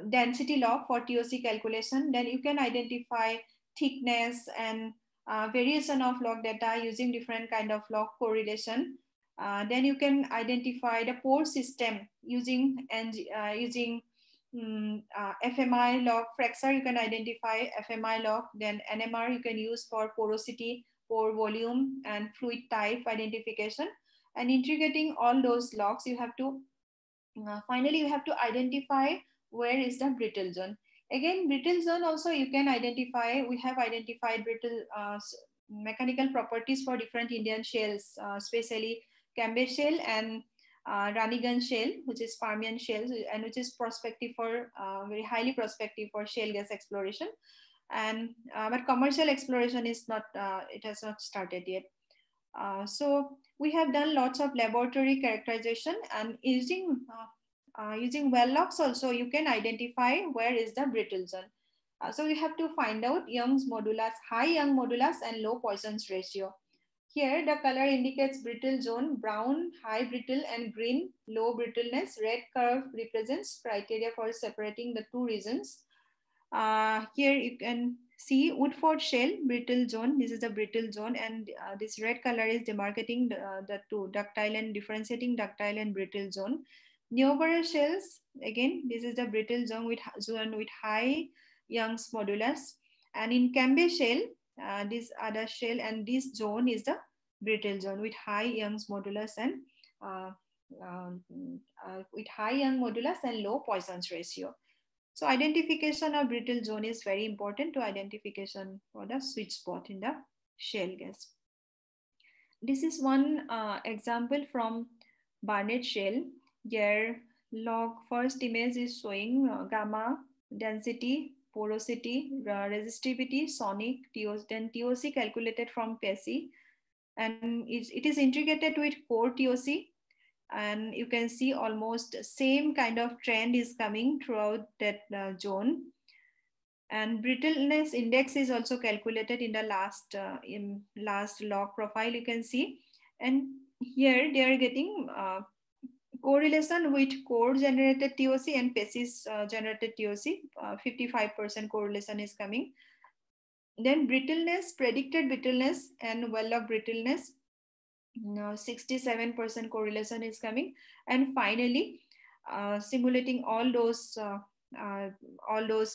density log for TOC calculation. Then you can identify thickness and variation of log data using different kind of log correlation. Then you can identify the pore system using FMI log fracture. You can identify FMI log. Then NMR you can use for porosity, pore volume, and fluid type identification. And integrating all those logs, you have to finally you have to identify where is the brittle zone. Again, brittle zone also you can identify. We have identified brittle mechanical properties for different Indian shales, especially Cambridge shale and Ranigan shale, which is Permian shale, and which is prospective for very highly prospective for shale gas exploration. And but commercial exploration is not, it has not started yet. So we have done lots of laboratory characterization, and using well logs also you can identify where is the brittle zone. So you have to find out Young's modulus, high Young modulus and low Poisson's ratio. Here the color indicates brittle zone, brown high brittle and green low brittleness. Red curve represents criteria for separating the two regions. Here you can see Woodford shale, brittle zone. This is the brittle zone, and this red color is demarcating the two, ductile and differentiating ductile and brittle zone. Neoborough shales, again, this is the brittle zone with high Young's modulus. And in Cambridge shale, this other shale and this zone is the brittle zone with high Young's modulus and with high Young modulus and low Poisson's ratio. So identification of brittle zone is very important to identification for the sweet spot in the shale gas. This is one example from Barnett shale, where log first image is showing gamma, density, porosity, resistivity, sonic, then TOC calculated from PESI, and it is integrated with core TOC. And you can see almost same kind of trend is coming throughout that zone. And brittleness index is also calculated in the last log profile, you can see. And here they are getting correlation with core generated TOC and PESIS generated TOC. 55% correlation is coming. Then brittleness, predicted brittleness and well log brittleness, 67% correlation is coming. And finally, simulating all those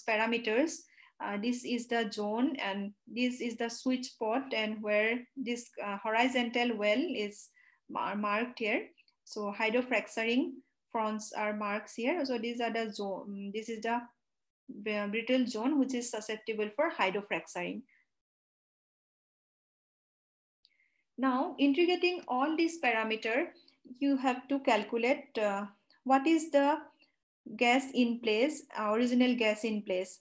parameters, this is the zone and this is the sweet spot, and where this horizontal well is marked here. So hydrofracturing fronts are marks here. So these are the zone. This is the brittle zone which is susceptible for hydrofracturing. Now, integrating all these parameters, you have to calculate what is the gas in place, original gas in place.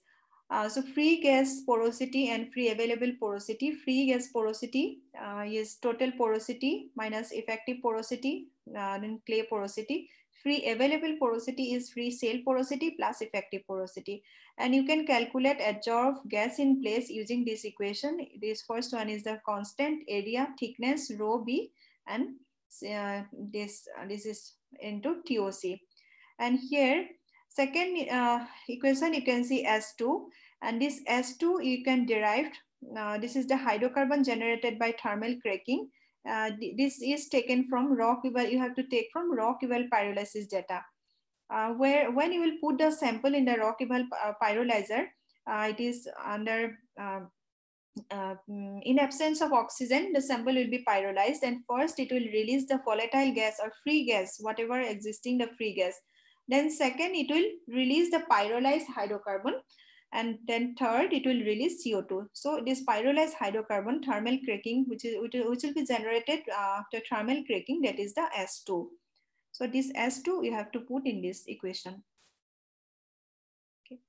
So free gas porosity and free available porosity. Free gas porosity is total porosity minus effective porosity, then clay porosity. Free available porosity is free shale porosity plus effective porosity. And you can calculate adsorbed gas in place using this equation. This first one is the constant area thickness rho b, and this is into TOC. And here second equation you can see S2, and this S2 you can derive. This is the hydrocarbon generated by thermal cracking. This is taken from rock eval. You have to take from rock eval pyrolysis data. Where when you will put the sample in the rock eval pyrolyzer, it is under in absence of oxygen, the sample will be pyrolyzed, and first it will release the volatile gas or free gas, whatever existing the free gas. Then second, it will release the pyrolyzed hydrocarbon, and then third, it will release CO2. So this pyrolyzed hydrocarbon thermal cracking, which will be generated after thermal cracking, that is the S2. So this S2 you have to put in this equation. Okay.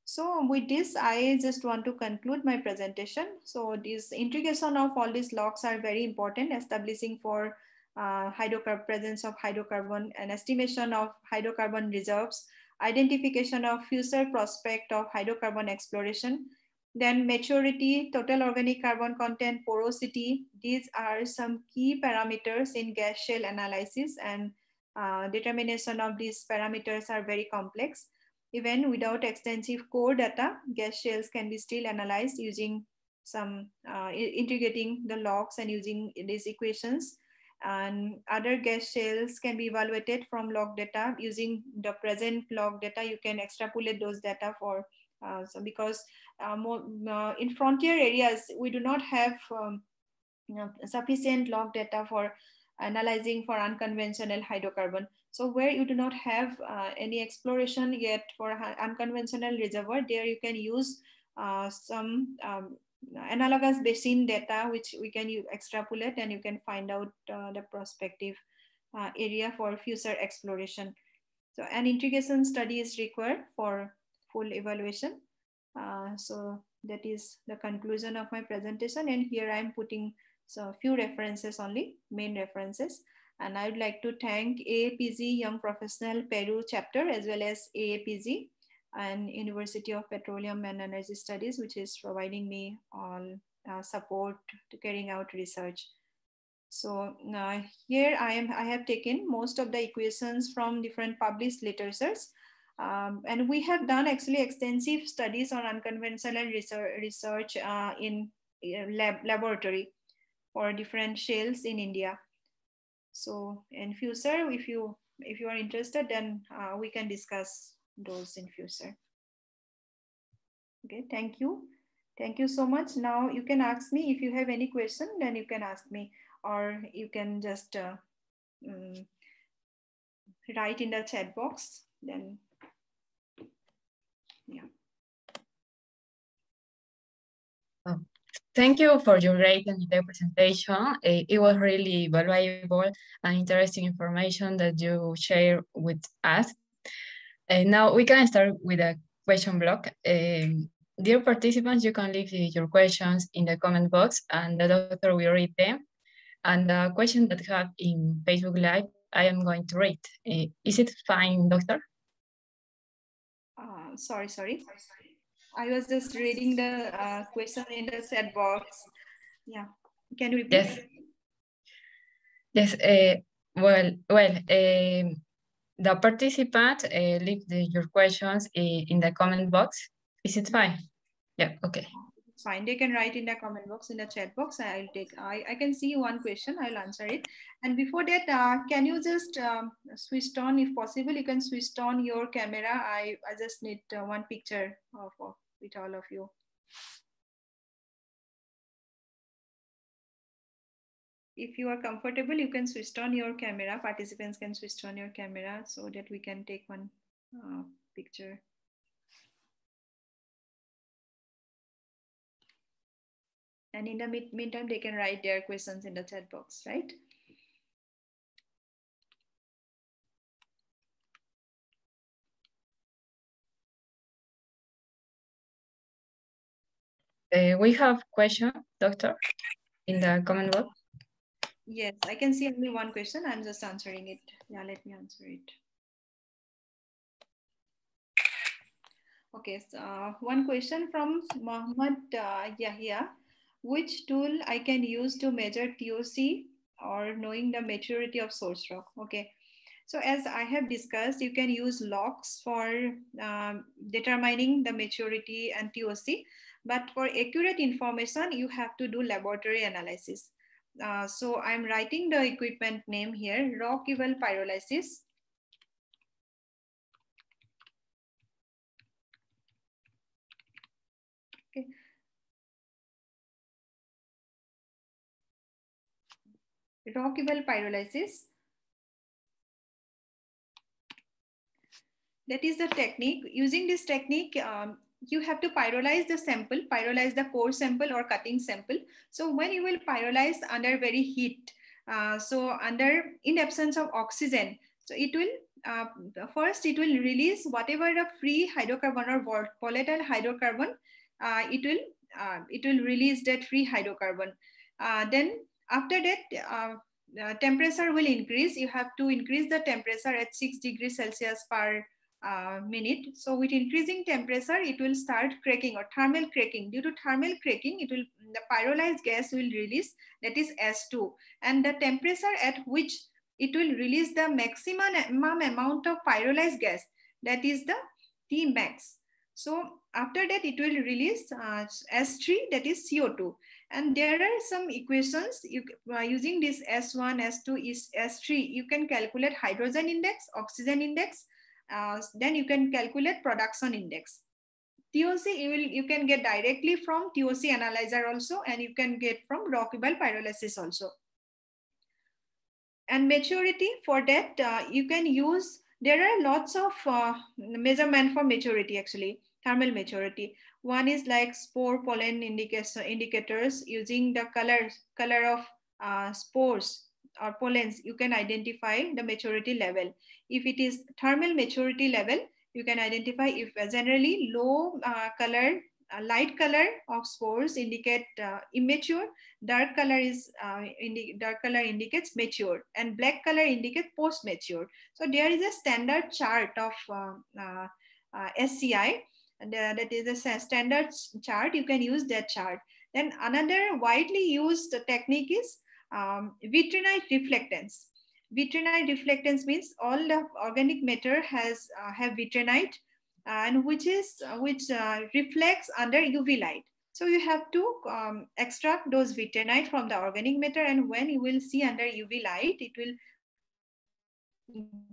So with this, I just want to conclude my presentation. So this integration of all these logs are very important, establishing for presence of hydrocarbon and estimation of hydrocarbon reserves, identification of future prospect of hydrocarbon exploration, then maturity, total organic carbon content, porosity. These are some key parameters in gas shale analysis, and determination of these parameters are very complex. Even without extensive core data, gas shales can be still analyzed using some integrating the logs and using these equations. And other gas shales can be evaluated from log data. Using the present log data, you can extrapolate those data for so because in frontier areas we do not have sufficient log data for analyzing for unconventional hydrocarbon. So where you do not have any exploration yet for unconventional reservoir, there you can use some analogous basin data, which we can extrapolate, and you can find out the prospective area for future exploration. So an integration study is required for full evaluation. So that is the conclusion of my presentation. And here I am putting so few references only, main references. And I would like to thank AAPG Young Professional Peru chapter, as well as AAPG and University of Petroleum and Energy Studies, which is providing me all support to carrying out research. So here I have taken most of the equations from different published literatures. And we have done actually extensive studies on unconventional research in laboratory for different shales in India. So in future, if you are interested, then we can discuss those in future. Okay, thank you. Thank you so much. Now you can ask me if you have any question, then you can ask me, or you can just write in the chat box. Then, yeah. Oh, thank you for your great and detailed presentation. It was really valuable and interesting information that you share with us. Now we can start with a question block. Dear participants, you can leave your questions in the comment box and the doctor will read them. And the question that I have in Facebook Live, I am going to read. Is it fine, doctor? Sorry. I was just reading the question in the chat box. Yeah, can you repeat? Yes. The participant leave your questions in the comment box. Is it fine? Yeah, okay. It's fine. They can write in the comment box, in the chat box. I can see one question. I'll answer it. And before that, can you just switch on, if possible, you can switch on your camera. I just need one picture with all of you. If you are comfortable, you can switch on your camera. Participants can switch on your camera so that we can take one picture. And in the meantime, they can write their questions in the chat box, right? We have question, doctor, in the comment box. Yes, I can see only one question. I'm just answering it. Yeah, let me answer it. Okay, so one question from Mohammad Yahya. Which tool I can use to measure TOC or knowing the maturity of source rock? Okay, so as I have discussed, you can use logs for determining the maturity and TOC, but for accurate information, you have to do laboratory analysis. So I'm writing the equipment name here, rock eval pyrolysis. Okay. Rock eval pyrolysis. That is the technique. Using this technique, you have to pyrolyze the sample, pyrolyze the core sample or cutting sample. So when you will pyrolyze under very heat, in absence of oxygen, so it will, first it will release whatever the free hydrocarbon or volatile hydrocarbon, it will release that free hydrocarbon. Then after that, temperature will increase. You have to increase the temperature at 6 degrees Celsius per minute. So with increasing temperature, it will start cracking or thermal cracking. Due to thermal cracking, the pyrolyzed gas will release, that is S2, and the temperature at which it will release the maximum amount of pyrolyzed gas, that is the T max. So after that, it will release S3, that is CO2. And there are some equations using this S1, S2, S3. You can calculate hydrogen index, oxygen index. Then you can calculate production index. TOC you can get directly from TOC analyzer also, and you can get from rock eval pyrolysis also. And maturity, for that, you can use, there are lots of measurement for maturity actually, thermal maturity. One is like spore pollen indicators. Using the color of spores or pollens, you can identify the maturity level. If it is thermal maturity level, you can identify if generally low color, light color of spores indicate immature, dark color indicates mature, and black color indicates post mature. So there is a standard chart of SCI, and that is a standard chart. You can use that chart. Then another widely used technique is vitrinite reflectance. Vitrinite reflectance means all the organic matter has have vitrinite, and which reflects under UV light. So you have to extract those vitrinite from the organic matter, and when you will see under UV light, it will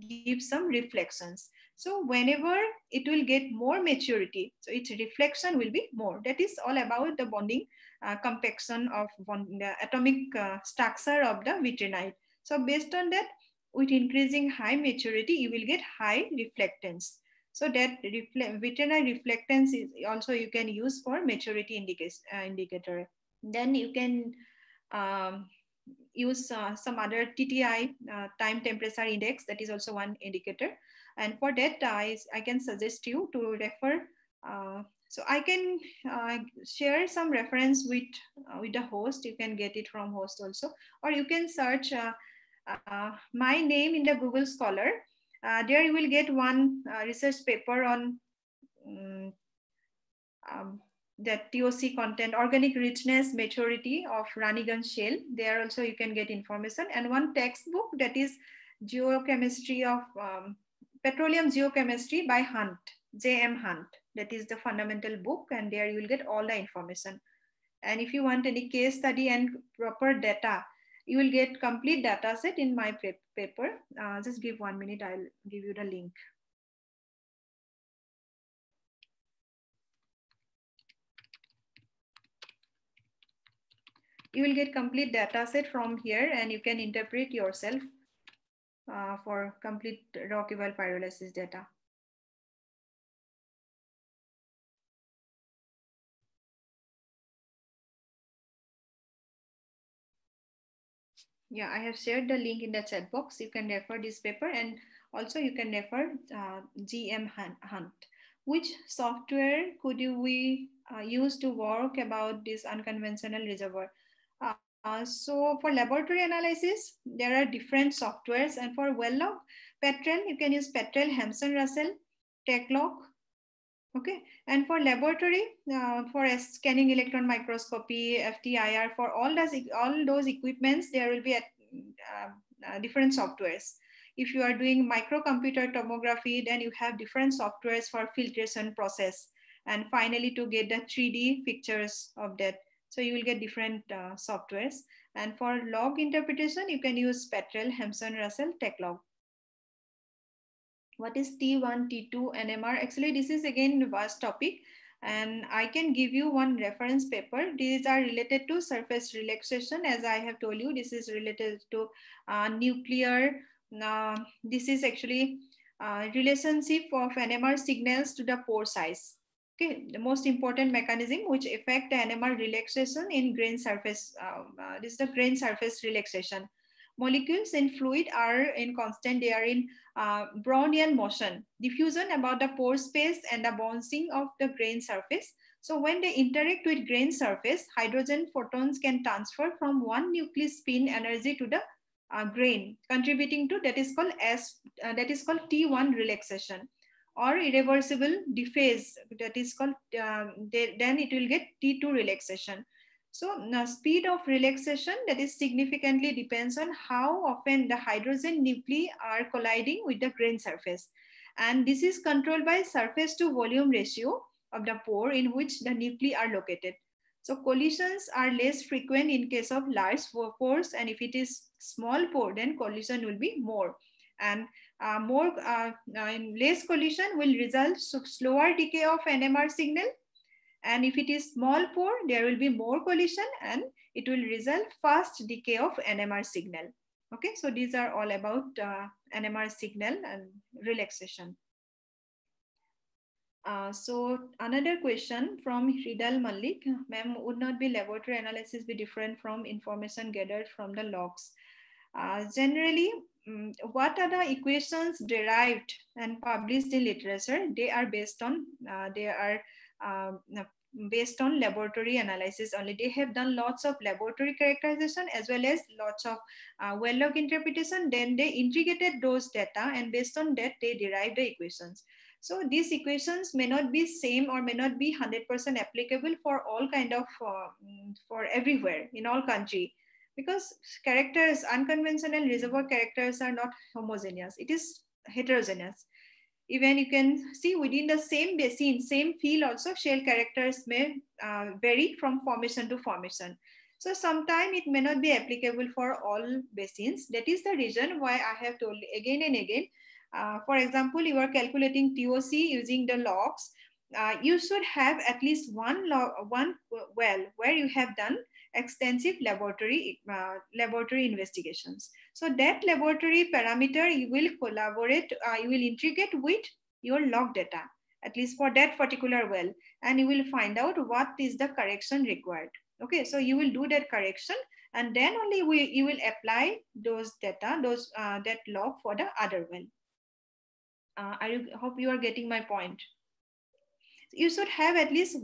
give some reflections. So whenever it will get more maturity, so its reflection will be more. That is all about the bonding compaction of the atomic structure of the vitrinite. So based on that, with increasing high maturity, you will get high reflectance. So that vitrinite reflectance is also you can use for maturity indicator. Then you can use some other TTI, time temperature index, that is also one indicator. And for that, I can suggest you to refer. So I can share some reference with the host. You can get it from host also, or you can search my name in the Google Scholar. There you will get one research paper on that TOC content, organic richness, maturity of Ranigan shale. There also you can get information. And one textbook, that is geochemistry of petroleum geochemistry by Hunt, J.M. Hunt. That is the fundamental book, and there you will get all the information. And if you want any case study and proper data, you will get complete data set in my paper. Just give 1 minute, I'll give you the link. You will get complete data set from here, and you can interpret yourself for complete rock eval pyrolysis data. Yeah, I have shared the link in the chat box. You can refer this paper, and also you can refer GM Hunt. Which software could we use to work about this unconventional reservoir? So for laboratory analysis, there are different softwares, and for well log, Petrel, you can use Petrel, Hampson-Russell, TechLog. Okay, and for laboratory, for scanning electron microscopy, FTIR, for all those equipments, there will be different softwares. If you are doing microcomputer tomography, then you have different softwares for filtration process, and finally to get the 3D pictures of that. So you will get different softwares. And for log interpretation, you can use Petrel, Hampson-Russell, TechLog. What is T1, T2, NMR? Actually, this is again a vast topic, and I can give you one reference paper. These are related to surface relaxation. As I have told you, this is related to nuclear. This is actually relationship of NMR signals to the pore size. Okay, the most important mechanism which affect the NMR relaxation in grain surface. This is the grain surface relaxation. Molecules in fluid are in constant, they are in Brownian motion, diffusion about the pore space and the bouncing of the grain surface. So when they interact with grain surface, hydrogen photons can transfer from one nucleus spin energy to the grain, contributing to that is called T1 relaxation, or irreversible dephase, that is called then it will get T2 relaxation. So the speed of relaxation, that is significantly depends on how often the hydrogen nuclei are colliding with the grain surface. And this is controlled by surface to volume ratio of the pore in which the nuclei are located. So collisions are less frequent in case of large pores, and if it is small pore, then collision will be more. And less collision will result slower decay of NMR signal. And if it is small pore, there will be more collision, and it will result fast decay of NMR signal. Okay, so these are all about NMR signal and relaxation. So another question from Hridal Malik, ma'am, would not be laboratory analysis be different from information gathered from the logs? Generally, what are the equations derived and published in literature? They are based on based on laboratory analysis only. They have done lots of laboratory characterization as well as lots of well-log interpretation. Then they integrated those data, and based on that, they derived the equations. So these equations may not be same or may not be 100% applicable for all kind of, for everywhere in all country, because characters, unconventional reservoir characters are not homogeneous. It is heterogeneous. Even you can see within the same basin, same field also, shale characters may vary from formation to formation. So sometimes it may not be applicable for all basins. That is the reason why I have told again and again, for example, you are calculating TOC using the logs. You should have at least one well where you have done extensive laboratory investigations. So that laboratory parameter you will collaborate, you will integrate with your log data, at least for that particular well, and you will find out what is the correction required. Okay, so you will do that correction, and then only you will apply those data, that log for the other well. Hope you are getting my point. You should have at least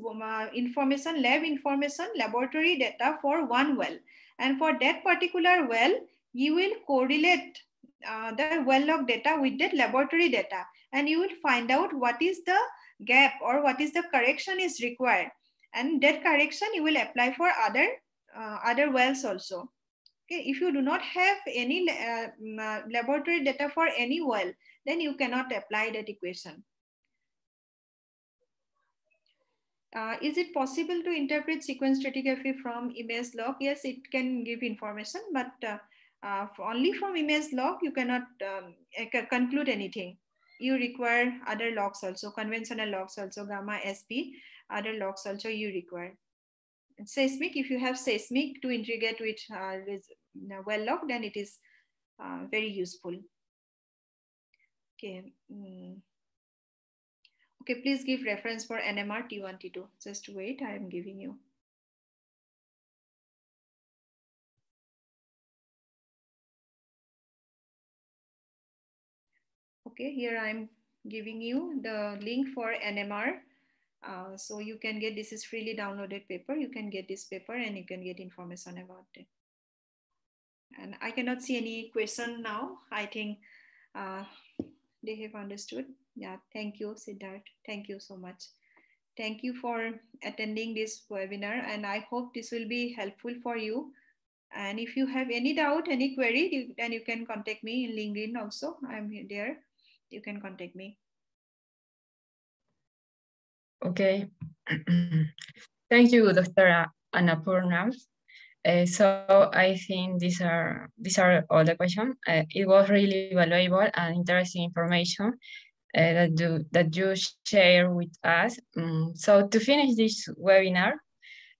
information, lab information, laboratory data for one well. And for that particular well, you will correlate the well log data with that laboratory data. And you will find out what is the gap or what is the correction is required. And that correction you will apply for other wells also. Okay, if you do not have any laboratory data for any well, then you cannot apply that equation. Is it possible to interpret sequence stratigraphy from image log? Yes, it can give information, but only from image log, you cannot conclude anything. You require other logs also, conventional logs also, gamma, SP, other logs also you require. And seismic, if you have seismic to integrate with well log, then it is very useful. Okay. Okay, please give reference for NMR T1, T2. Just wait, I am giving you. Okay, here I'm giving you the link for NMR. So you can get, this is freely downloaded paper. You can get this paper and you can get information about it. And I cannot see any question now. I think they have understood. Yeah, thank you, Siddharth. Thank you so much. Thank you for attending this webinar, and I hope this will be helpful for you. And if you have any doubt, any query, then you can contact me in LinkedIn also. I'm there. You can contact me. Okay. Thank you, Dr. Annapurna. So I think these are all the questions. It was really valuable and interesting information that you share with us. So to finish this webinar,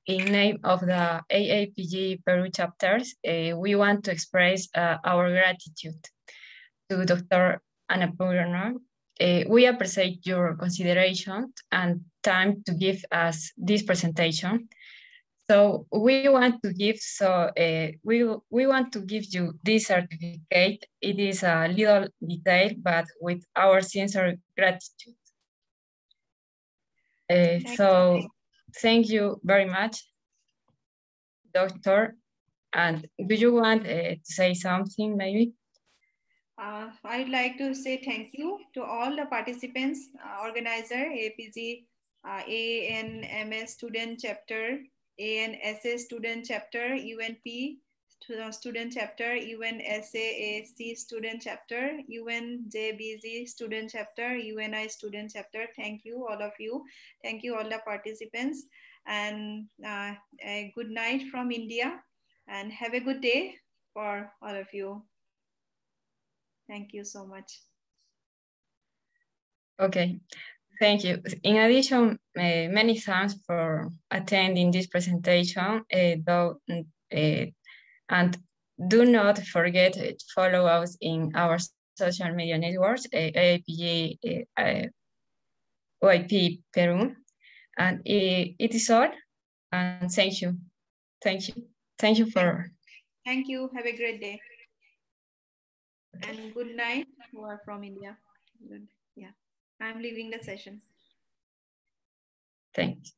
in name of the AAPG Peru chapters, we want to express our gratitude to Dr. Annapurna. We appreciate your consideration and time to give us this presentation. So we want to give we want to give you this certificate. It is a little detail, but with our sincere gratitude. So thank you very much, Doctor. And do you want to say something, maybe? I'd like to say thank you to all the participants, organizer, APG, ANMS student chapter, ANSA student chapter, UNP student chapter, UNSAAC student chapter, UNJBZ student chapter, UNI student chapter. Thank you, all of you. Thank you, all the participants. And a good night from India. And have a good day for all of you. Thank you so much. Okay, thank you. In addition, many thanks for attending this presentation, and do not forget to follow us in our social media networks, AAPG, OIP Peru. And it is all. And thank you. Thank you. Thank you for. Thank you. Have a great day. And good night who are from India. Good. Yeah. I'm leaving the session. Thanks.